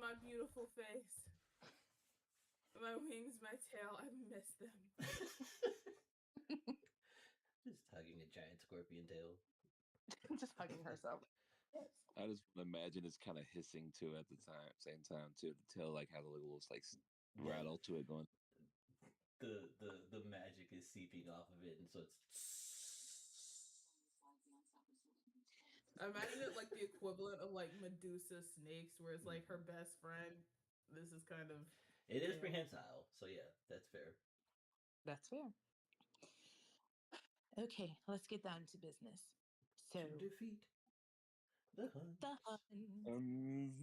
My beautiful face. My wings, my tail, I miss them. Just hugging a giant scorpion tail. Just hugging herself. Yes. I just imagine it's kind of hissing too at the same time too. The tail like has a little like Yeah. rattle to it going. the magic is seeping off of it, and so it's. Imagine it like the equivalent of like Medusa snakes, where it's like her best friend. This is kind of. It is chaos. prehensile, so yeah, that's fair. That's fair. Okay, let's get down to business. So To defeat the Huns. the Huns.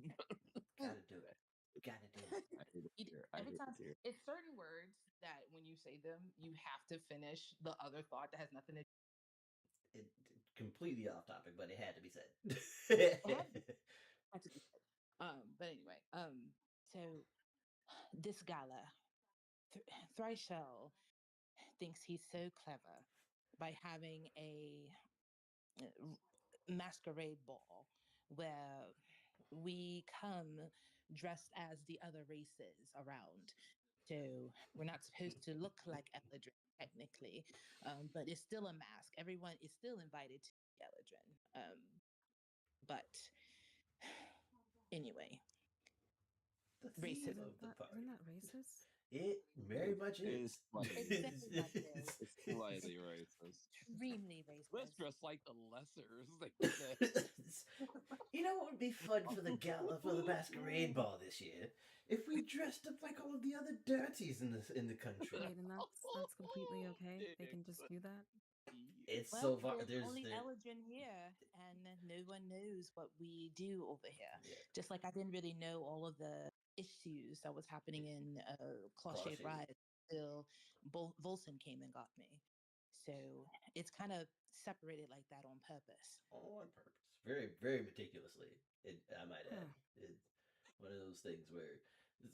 Gotta do it. Gotta do it. I hate it here. Every time here. it's certain words that when you say them, you have to finish the other thought that has nothing to do. It completely off topic, but it had to be said. It had to be said. But anyway, so this Gala, Thryssil thinks he's so clever by having a masquerade ball where we come dressed as the other races around. So we're not supposed to look like Eladrin technically, but it's still a mask. Everyone is still invited to Eladrin. But anyway, The racism. theme of the party. Isn't that racist? It very much is. It's very much is. It's slightly racist. Extremely racist. Let's dress like the lessers. You know what would be fun for the gala for the masquerade ball this year? If we dressed up like all of the other dirties in the country. Wait, and that's completely okay. They can just do that. It's Well, so far. there's only Eladrin here, and no one knows what we do over here. Yeah. Just like I didn't really know all of the issues that was happening in Clawshade Clawshade. Rise until Volsym came and got me. So it's kind of separated like that on purpose. On purpose. Very, very meticulously. I might add. It's one of those things where,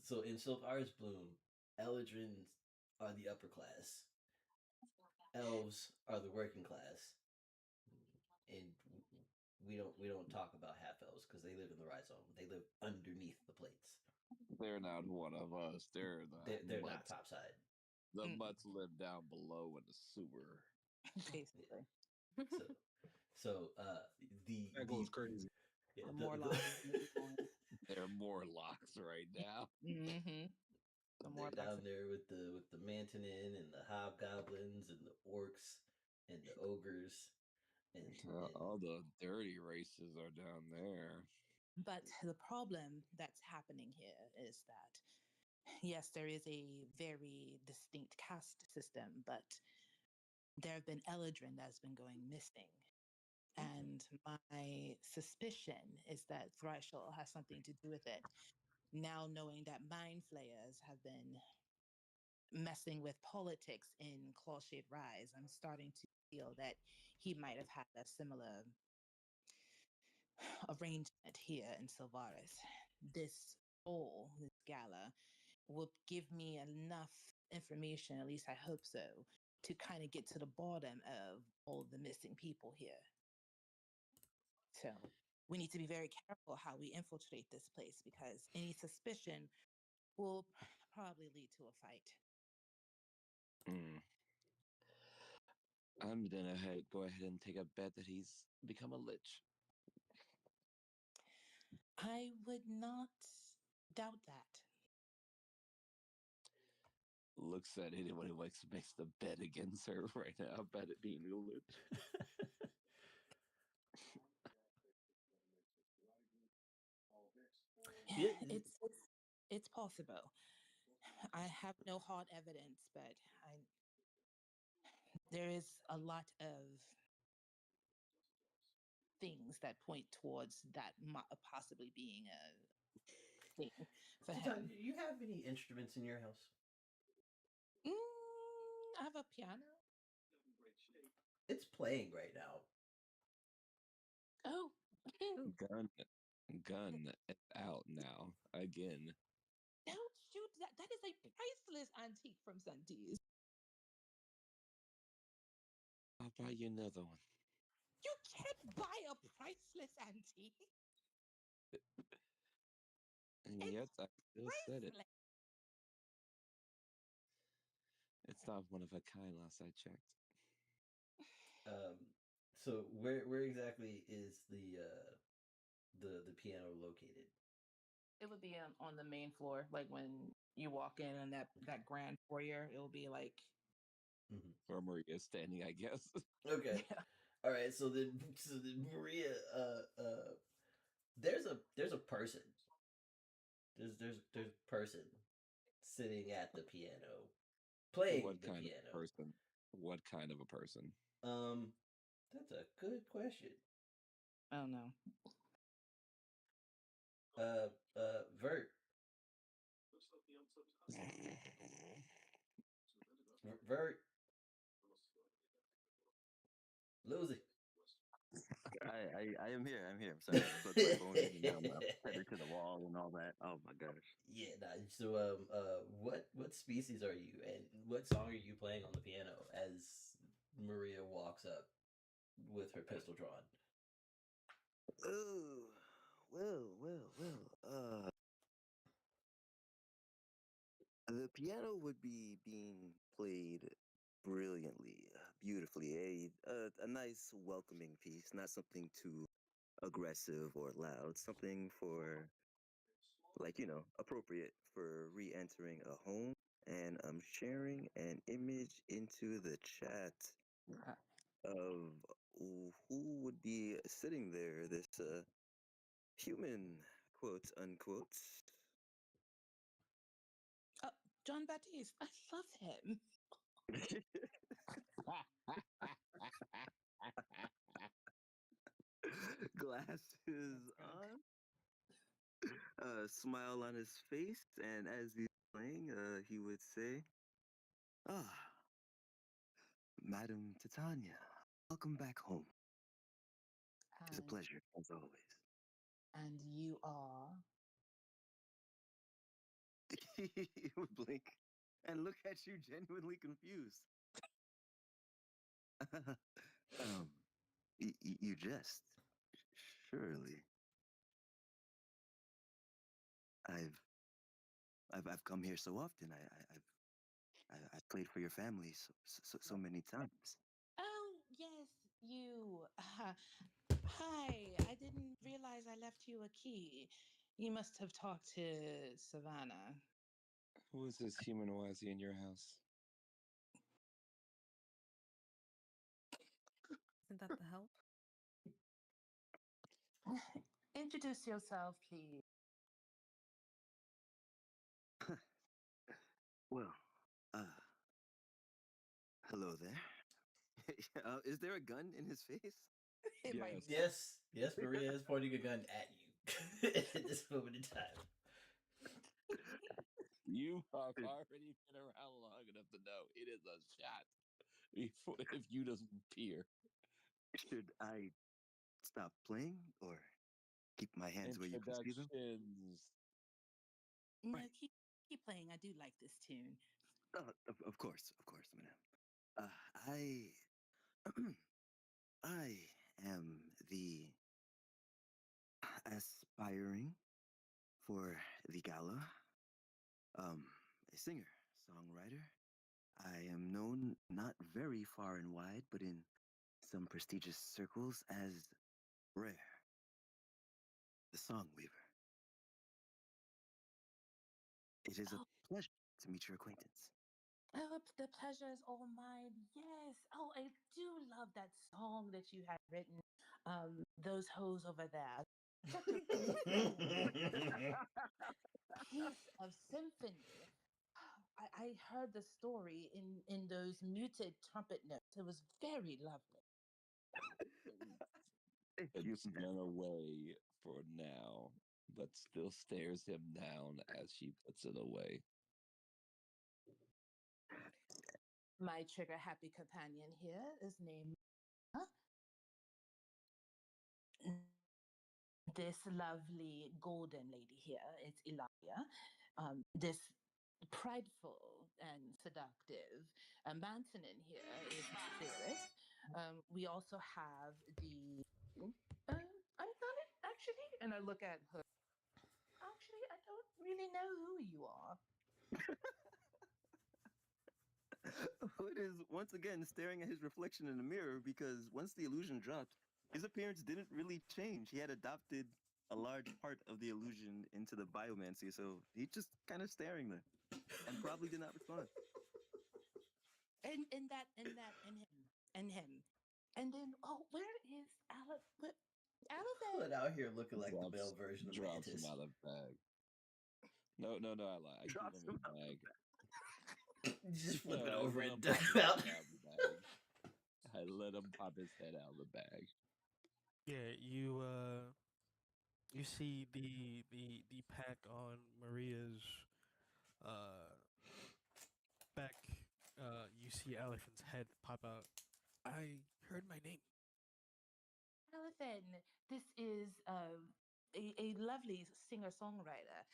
so in Sylvaris Bloom, Eladrins are the upper class, elves are the working class, and we don't talk about half elves because they live in the rhizome. They live underneath the plates. They're not one of us. They're not topside. The mutts live down below in the sewer. Basically. So that goes crazy. Yeah, more there are more locks right now. Mm-hmm. They're down there with the Mantanin and the hobgoblins and the orcs and the ogres and all the dirty races are down there. But the problem that's happening here is that yes, there is a very distinct caste system, but there have been Eladrin that's been going missing. And my suspicion is that Thryssil has something to do with it. Now knowing that Mind Flayers have been messing with politics in Clawshade Rise, I'm starting to feel that he might have had a similar arrangement here in Sylvaris. This gala, will give me enough information, at least I hope so, to kind of get to the bottom of all the missing people here. So we need to be very careful how we infiltrate this place because any suspicion will probably lead to a fight. I'm gonna go ahead and take a bet that he's become a lich. I would not doubt that. Looks at anyone who makes the bet against her right now about it being a lich. It's possible. I have no hard evidence, but there is a lot of things that point towards that possibly being a thing for him. Do you have any instruments in your house? I have a piano. It's playing right now. Oh. Gun out now again. Don't shoot that. That is a priceless antique from Santis. I'll buy you another one. You can't buy a priceless antique. And yet I still said it. It's not one of a kind last I checked. So where exactly is the piano located? It would be on the main floor, like when you walk in and that grand foyer, it'll be like where Maria is standing, I guess. Okay. yeah. All right. So then Maria, there's a person. There's a person sitting at the piano, playing What the kind piano. of person? What kind of a person? That's a good question. Oh no. Vert. Vert. Lucy. I am here. I'm here. I'm sorry. I plugged my phone in and now I'm tethered to the wall and all that. Oh my gosh. Yeah, nah. So what species are you, and what song are you playing on the piano as Maria walks up with her pistol drawn? Oh, well. The piano would be being played brilliantly, beautifully. A nice welcoming piece, not something too aggressive or loud. Something for, like, appropriate for re-entering a home. And I'm sharing an image into the chat of who would be sitting there. This human, quote unquote. Oh, John Baptiste. I love him. Glasses on, smile on his face, and as he's playing, he would say, "Ah, Madam Titania, welcome back home. It's a pleasure, as always." And you are. He would blink and look at you genuinely confused. You jest, surely. I've come here so often. I've played for your family so many times. Oh, yes, you. Hi, I didn't realize I left you a key. You must have talked to Savannah. Who is this human Oazi in your house? Isn't that the help? Introduce yourself, please. Well, hello there. Is there a gun in his face? It might be. Yes, Maria is pointing a gun at you at this moment in time. You have already been around long enough to know it is a shot if you doesn't peer. Should I stop playing or keep my hands where you can see them? Introductions. No, Right. keep playing. I do like this tune. Of course, madam. I am the aspiring for the Gala, a singer, songwriter. I am known not very far and wide, but in some prestigious circles as Rare, the Song Weaver. It is a pleasure to meet your acquaintance. Oh, the pleasure is all mine. Yes. Oh, I do love that song that you had written. Those hoes over there. Such a piece of symphony. I heard the story in those muted trumpet notes. It was very lovely. You, It's gone away for now, but still stares him down as she puts it away. My trigger happy companion here is named this lovely golden lady here. It's Ellaria. This prideful and seductive Mantonin here is Zayorith. We also have the I'm not actually, and I look at her. Actually, I don't really know who you are. Hood is once again staring at his reflection in the mirror because once the illusion dropped, his appearance didn't really change. He had adopted a large part of the illusion into the biomancy, so he's just kind of staring there. and probably did not respond. And him. And then where is Aliphen? Put out here looking like the Drops, male version of drops him Mantis. out of the bag. No, I lie. I keep Drops him in him the out bag. Just flip it I over let and him dump pop it his out. head out of the bag. I let him pop his head out of the bag. Yeah, you see the pack on Maria's back. You see Alihpen's head pop out. I heard my name. Aliphen, this is a lovely singer-songwriter.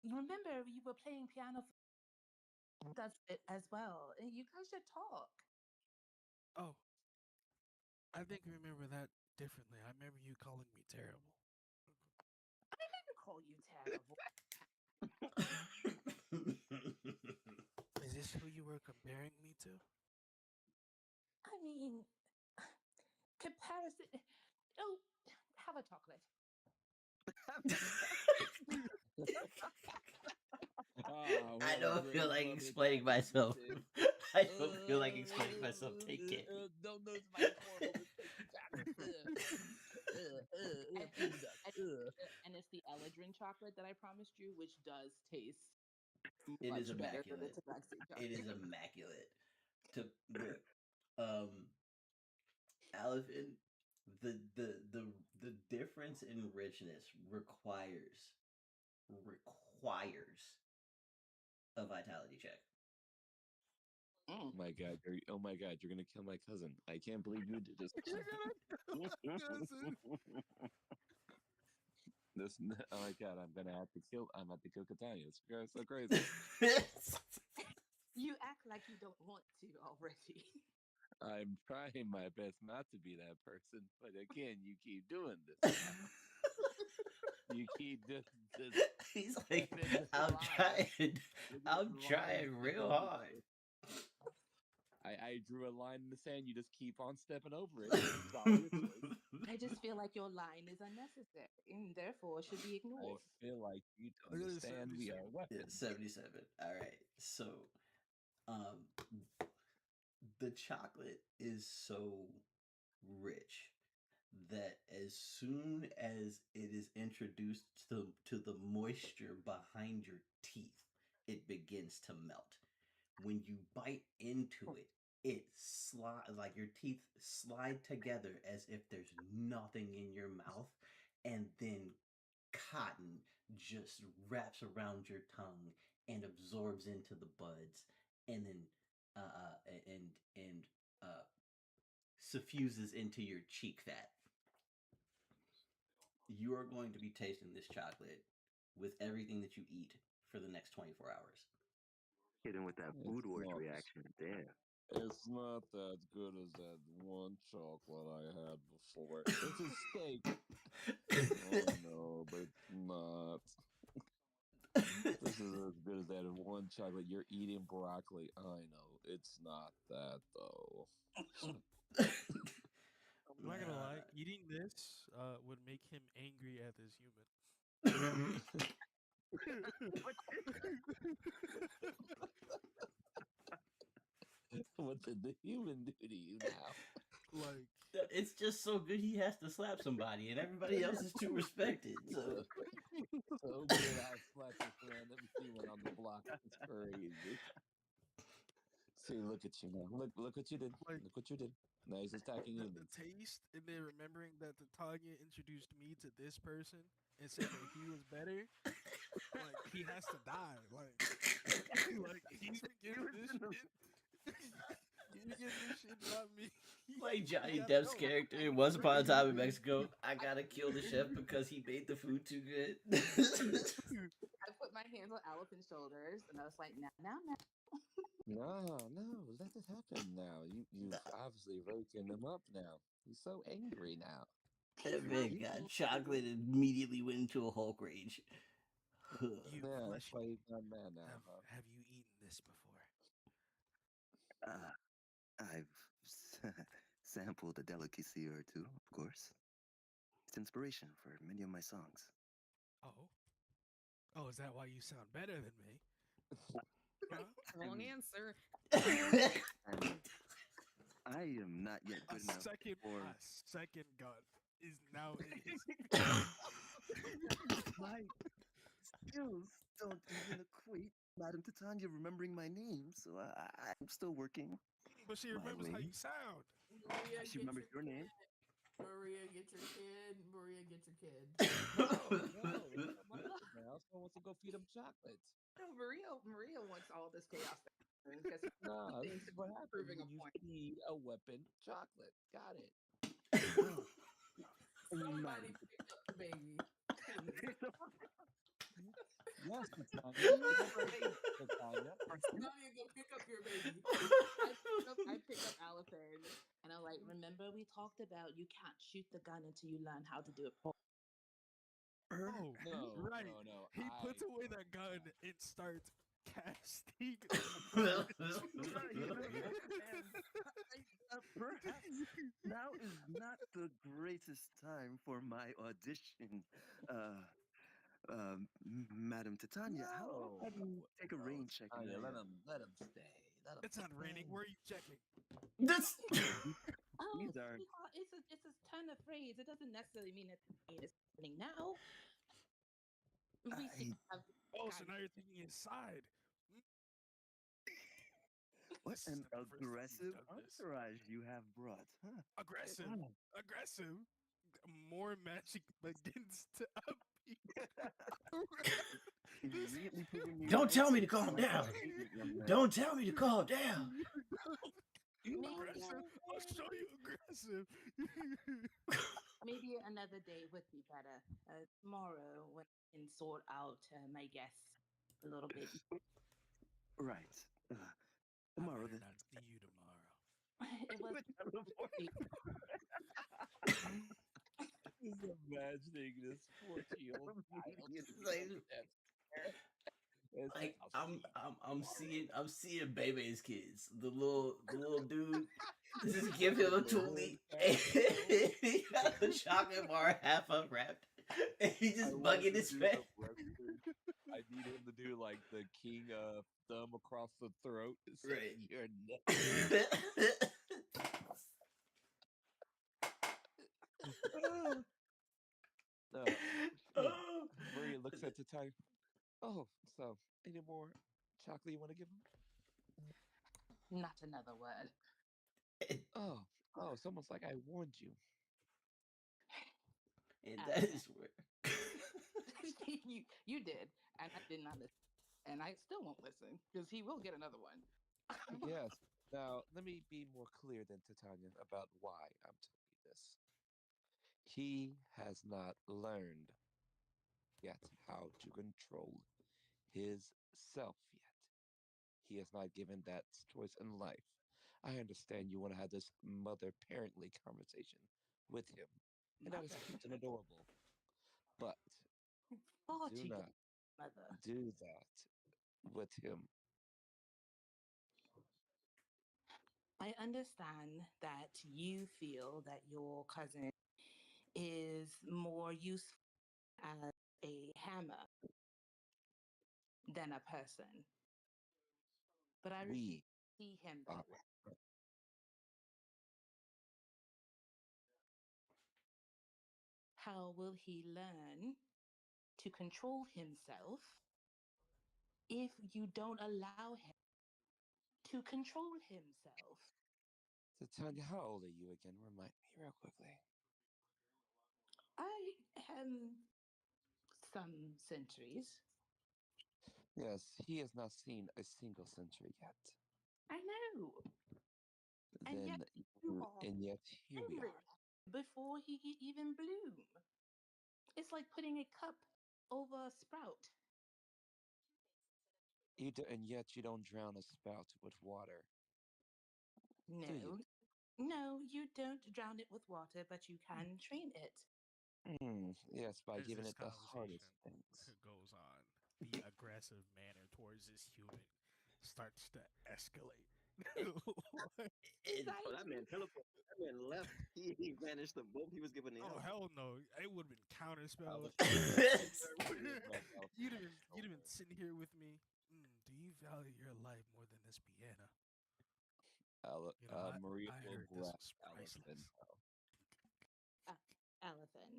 You remember you were playing piano does it as well. And you guys should talk. Oh, I think I remember that differently. I remember you calling me terrible. I didn't call you terrible. Is this who you were comparing me to? I mean, comparison. Oh, have a chocolate. I don't feel like explaining myself. I don't feel like explaining myself. Take it. Don't know my horrible And it's the Eladrin chocolate that I promised you, which does taste It much is better than the immaculate. Tabaxi chocolate. It is immaculate. To look, Aliphen, the difference in richness requires a vitality check. Oh my god, you're gonna kill my cousin. I can't believe you did this. This, oh my god, I'm gonna have to kill Titania. It's so crazy. You act like you don't want to already. I'm trying my best not to be that person, but again, you keep doing this. You keep just He's like, I'm trying real hard. I drew a line in the sand. You just keep on stepping over it. It's all your choice. I just feel like your line is unnecessary and therefore should be I ignored. feel like you don't understand we are weapons. 77. All right. So, the chocolate is so rich that as soon as it is introduced to the moisture behind your teeth, it begins to melt. When you bite into it, it slides like your teeth slide together as if there's nothing in your mouth, and then cotton just wraps around your tongue and absorbs into the buds, and then and suffuses into your cheek fat. You are going to be tasting this chocolate with everything that you eat for the next 24 hours. Hitting with that food wars reaction. Damn. It's not that good as that one chocolate I had before. It's a steak. Oh no, but it's not. This is as good as that one chocolate. You're eating broccoli. I know. It's not that though. I'm not gonna lie. Eating this would make him angry at this human. What did the human do to you now? Like, it's just so good he has to slap somebody, and everybody else is too respected. So, so good I slapped this random human on the block. It's crazy. See, look at you now. Look what you did. Like, look what you did. Now he's attacking the humans. taste, and then remembering that Titania introduced me to this person and said that he was better. Like, he has to die. Like he's been getting this shit. He's getting this shit, not me. like Johnny gotta Depp's go. character in Once Upon a Time in Mexico, I gotta kill the chef because he made the food too good. I put my hands on Aliphen's shoulders and I was like, now. No, let it happen now. You've obviously woken him up now. He's so angry now. That man got chocolate and immediately went into a Hulk rage. Yeah, that's why he's not mad now. Have you eaten this before? I've sampled a delicacy or two, of course. It's inspiration for many of my songs. Oh, is that why you sound better than me? Wrong answer. And I am not yet A good enough for second gun is now in his my skills don't even equate Madam Titania remembering my name, so I'm still working. But she my remembers how way. you sound. Maria, She get remembers your name. Maria, get your kid. Maria, get your kid. No, that's not my kid now. Someone wants to go feed him chocolates. No, Maria wants all this chaos to happen because Nah, this is what happens proving a when you point. feed a weapon chocolate. Got it. Somebody pick up the baby. Please. Yes, Titania. Titania. Somebody go pick up your baby. I pick up Alihpen and I'm like, remember we talked about you can't shoot the gun until you learn how to do it. Oh, No, right. no. He puts away the gun and starts casting. Perhaps now is not the greatest time for my audition, Madam Titania. How about you take a rain check? Titania, let him stay. Let him It's not raining. Where are you checking? This. Oh, These are- sweetheart, it's a turn of phrase. It doesn't necessarily mean it's happening now. We should have. Oh, so now you're thinking inside. What This is an the first time you've aggressive done this. entourage you have brought, huh? Aggressive. Wow. Aggressive. More magic begins to appear. Immediately proving me Don't right. tell me to calm That's down. a statement, young man. Don't tell me to calm down. Aggressive. I'll show you aggressive. Maybe another day would be better. Tomorrow, when I can sort out my guests a little bit. Right. Tomorrow I better then. not see you tomorrow. It was. Just imagining this 14-year-old child. Like I'm seeing Bebe's kids. The little dude. Just give him a toolie. And he got the chocolate bar half unwrapped. And he just bugging his face. I need him to do like the king thumb across the throat. Right. Your neck. Maria looks at the time. Oh, so any more chocolate you want to give him? Not another word. Oh, it's almost like I warned you. And that is where you did, and I did not listen, and I still won't listen because he will get another one. Yes. Now let me be more clear than Titania about why I'm telling you this. He has not learned yet how to control his self yet. He has not given that choice in life. I understand you want to have this mother-parently conversation with him, and that is cute and adorable. But Far do too not young, mother. do that with him. I understand that you feel that your cousin is more useful as a hammer than a person, but I refuse We to see him that are. way. How will he learn to control himself if you don't allow him to control himself? Titania, how old are you again? Remind me real quickly. I am some centuries. Yes, he has not seen a single century yet. I know. And Then, yet you are and yet here we are. before he can even bloom. It's like putting a cup over a sprout. And yet you don't drown a spout with water. No, Do you? no, you don't drown it with water, but you can train it. Yes, by As giving this it the hardest conversation things. goes on, the aggressive manner towards this human starts to escalate. Oh, that man teleported. That man left. He vanished the boat he was giving the Oh help. hell no! It would have been counterspelled. Alihpen- You'd have been sitting here with me. Do you value your life more than this piano. Maria I will heard this grab was Alihpen. priceless. Alihpen.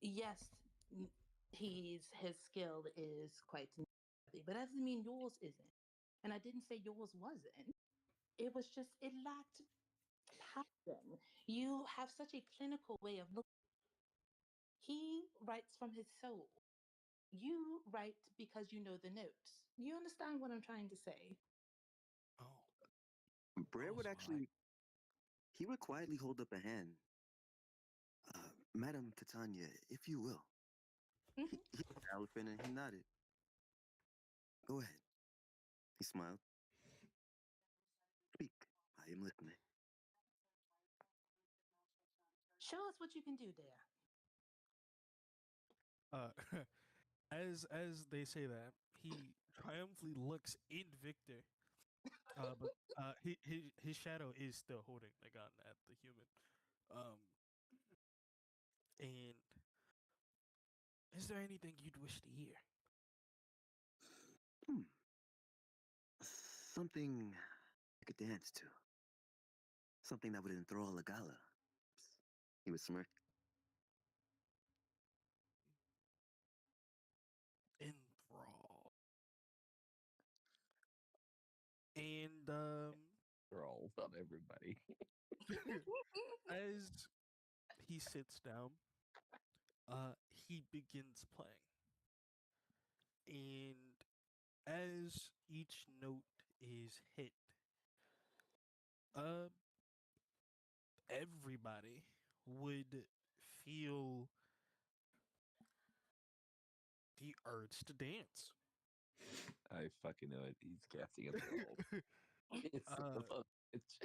Yes, his skill is quite noteworthy, but that doesn't mean yours isn't. And I didn't say yours wasn't. It was just it lacked passion. You have such a clinical way of looking. He writes from his soul. You write because you know the notes. You understand what I'm trying to say? Oh, Brer would so actually, he would quietly hold up a hand. Madam Titania, if you will. He looked at Alihpen and he nodded. Go ahead. He smiled. Speak. I am listening. Show us what you can do there. as they say that, he triumphantly looks in Victor. But his shadow is still holding the gun at the human. And is there anything you'd wish to hear? Something I could dance to. Something that would enthrall a Gala. He would smirk. Enthrall. And Rolls on everybody. as he sits down, he begins playing. And as each note is hit, everybody would feel the urge to dance. I fucking know it. He's casting a roll. It's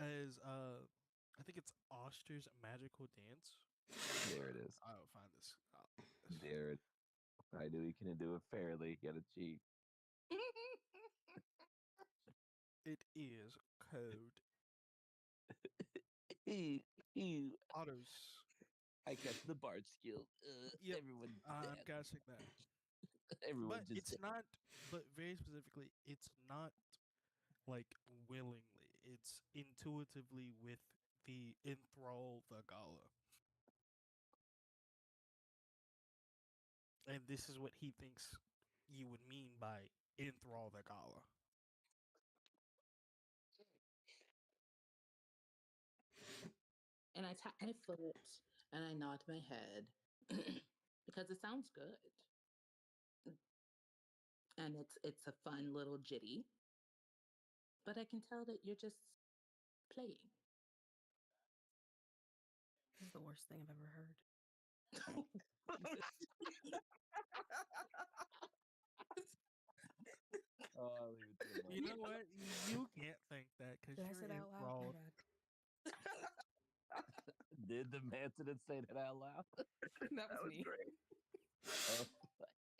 As I think it's Oster's magical dance. There it is. I'll find this. There it. I knew he couldn't do it fairly. Gotta cheat. It is code Ew, ew. Otto's. I got the bard skill. Yep, Everyone I'm dance. guessing that. Everyone But just it's not. But very specifically, it's not like willingly. It's intuitively with the enthrall the Gala. And this is what he thinks you would mean by enthrall the Gala. And I tap my foot and I nod my head because it sounds good. And it's a fun little jitty. But I can tell that you're just playing. This is the worst thing I've ever heard. I'll leave it to him. You know what? You can't think that because Did I you're say that out loud? enthralled. My bad. Did the man didn't say that out loud? That was me. great. Oh,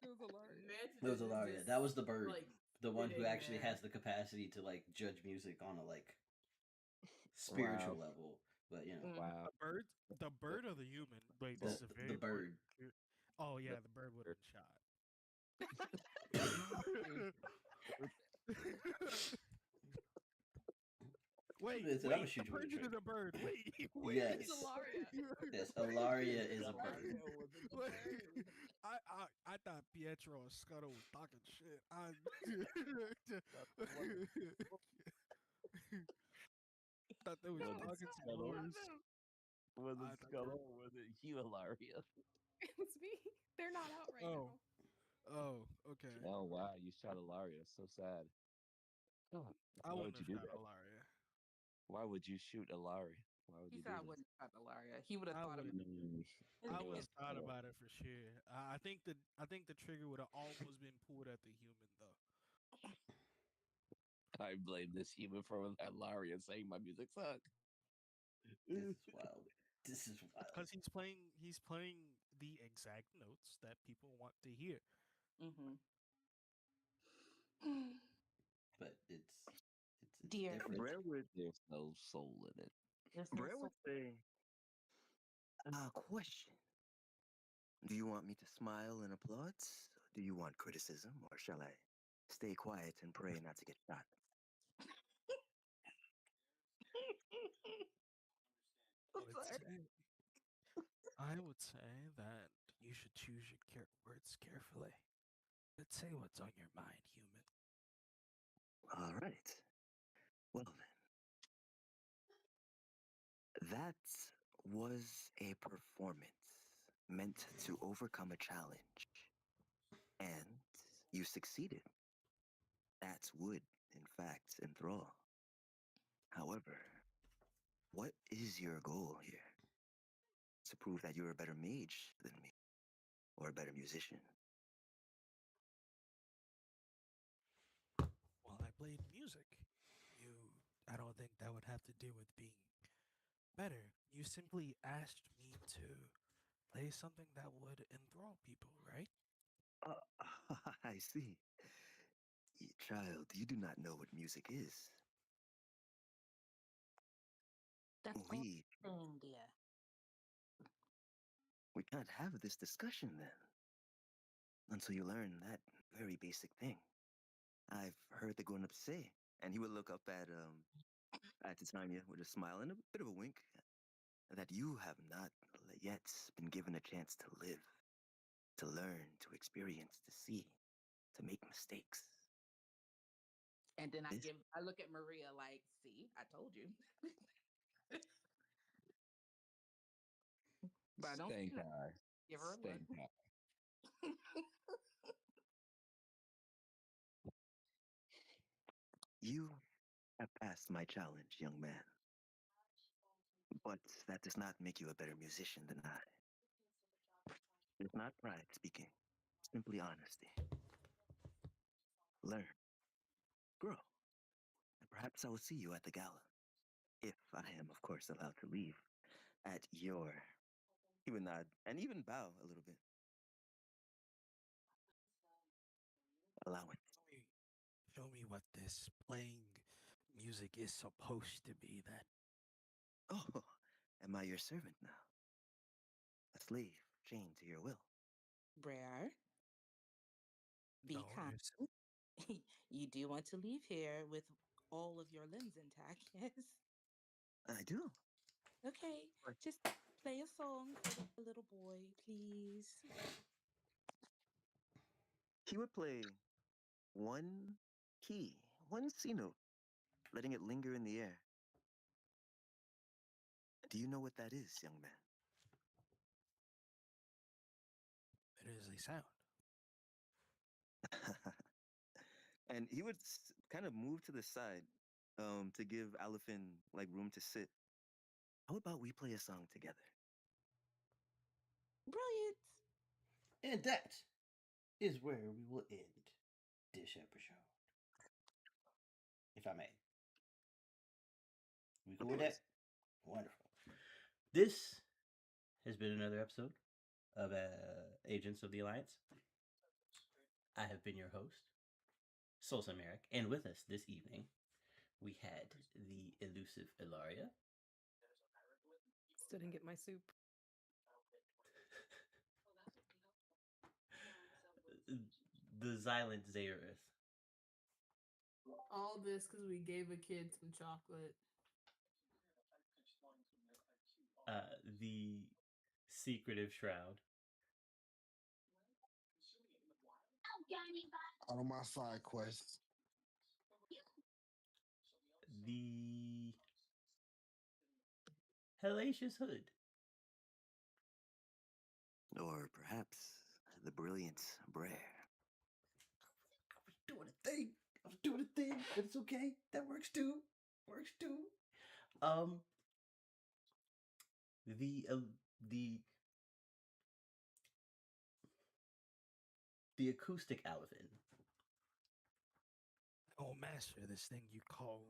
It was Ellaria. It was Ellaria. That was the bird. Like, The one who sitting actually there. has the capacity to like judge music on a like spiritual Wow. level. But you know, wow. The bird or the human? Wait, The- this is a the very bird. important- Oh yeah, the bird would have been shot. Wait, Listen, I'ma shoot you with a Virgin trick. is a bird. Wait, Yes. It's Ellaria. Yes, Ellaria is a bird. Wait, I thought Pietro and Scuttle was talking shit. Thought they was Was it talking some Scuttle? noise. Was I it thought Scuttle or was it Hugh Ellaria? It was me. They're not out right Oh. now. Oh, okay. Oh wow, you shot Ellaria. So sad. Oh, I why wouldn't would you have do shot that? Ellaria. Why would you shoot Ellaria? Why would He you said do I that? wouldn't have shot Ellaria. He would have I thought of wouldn't. it. I It would was have thought Scuttle. about it for sure. I think the trigger would have almost been pulled at the human though. I blame this human for Ellaria saying my music sucks. This is wild. This is wild. Because he's playing the exact notes that people want to hear. Mm-hmm. But it's Dear. different. Brer would, There's no soul in it. There's no Brer would say, question. Do you want me to smile and applaud? Or do Do you want criticism, or shall I stay quiet and pray not to get shot? I would say that you should choose your words carefully. Let's say what's on your mind, human. All right. Well, then. That was a performance meant to overcome a challenge. And you succeeded. That would, in fact, enthrall. However, what is your goal here? To prove that you're a better mage than me, or a better musician? Well, I played music. I don't think that would have to do with being better. You simply asked me to play something that would enthrall people, right? I see. Child, you do not know what music is. That's all We thing, dear. we can't have this discussion then until you learn that very basic thing. I've heard the grown-ups say, and he would look up at Titania with a smile and a bit of a wink, that you have not yet been given a chance to live, to learn, to experience, to see, to make mistakes. And then This I look at Maria like, see, I told you. But I don't Staying high. give her a look. Staying high. You have passed my challenge, young man. But that does not make you a better musician than I. It's not pride speaking, simply honesty. Learn, grow, and perhaps I will see you at the gala. If I am, of course, allowed to leave at your. He would nod and even bow a little bit. Allowance. Show me what this playing music is supposed to be then. Oh, am I your servant now? A slave chained to your will? Brer, be No, kind. You do want to leave here with all of your limbs intact, yes? I do. Okay, just play a song for the little boy, please. He would play one key, one C note, letting it linger in the air. Do you know what that is, young man? It is a sound. And he would kind of move to the side to give Alihpen like room to sit. How about we play a song together? Brilliant. And that is where we will end this episode. If I may. We cool with that? Wonderful. This has been another episode of Agents of the Alliance. I have been your host, SoulSym Mirak, and with us this evening, we had the elusive Ellaria. Still didn't get my soup. The silent Zayorith. All this because we gave a kid some chocolate. The secretive Shroud. On my side quest. The hellacious Hood. Or perhaps the brilliant Brer. I was doing a thing, but it's okay. That works too. The acoustic Alihpen. Oh, master, this thing you call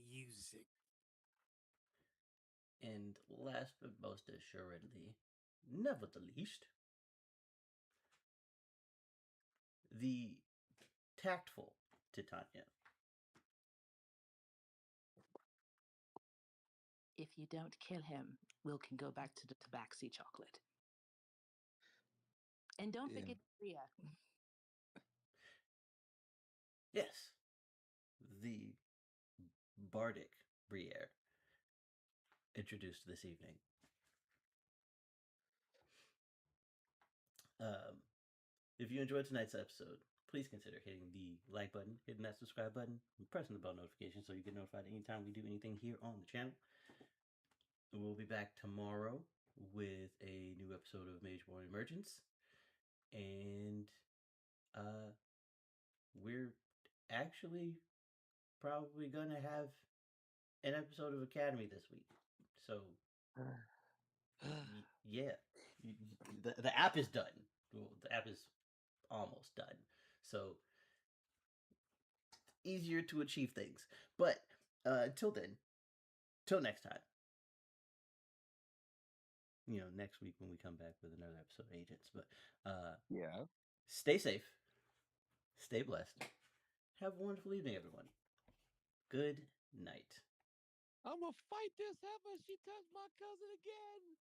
music. And last but most assuredly, never the least, the tactful Titania. If you don't kill him, Will can go back to the tabaxi chocolate. And don't forget Maria. Yes, the bardic Briere introduced this evening. If you enjoyed tonight's episode, please consider hitting the like button, hitting that subscribe button, and pressing the bell notification so you get notified anytime we do anything here on the channel. We'll be back tomorrow with a new episode of Mageborn Emergence, and we're actually probably gonna have an episode of Academy this week. So yeah, the app is done. Well, the app is almost done. So easier to achieve things. But until then, till next time. Next week when we come back with another episode of Agents. But yeah. Stay safe. Stay blessed. Have a wonderful evening, everyone. Good night. I'm gonna fight this ever. She touched my cousin again.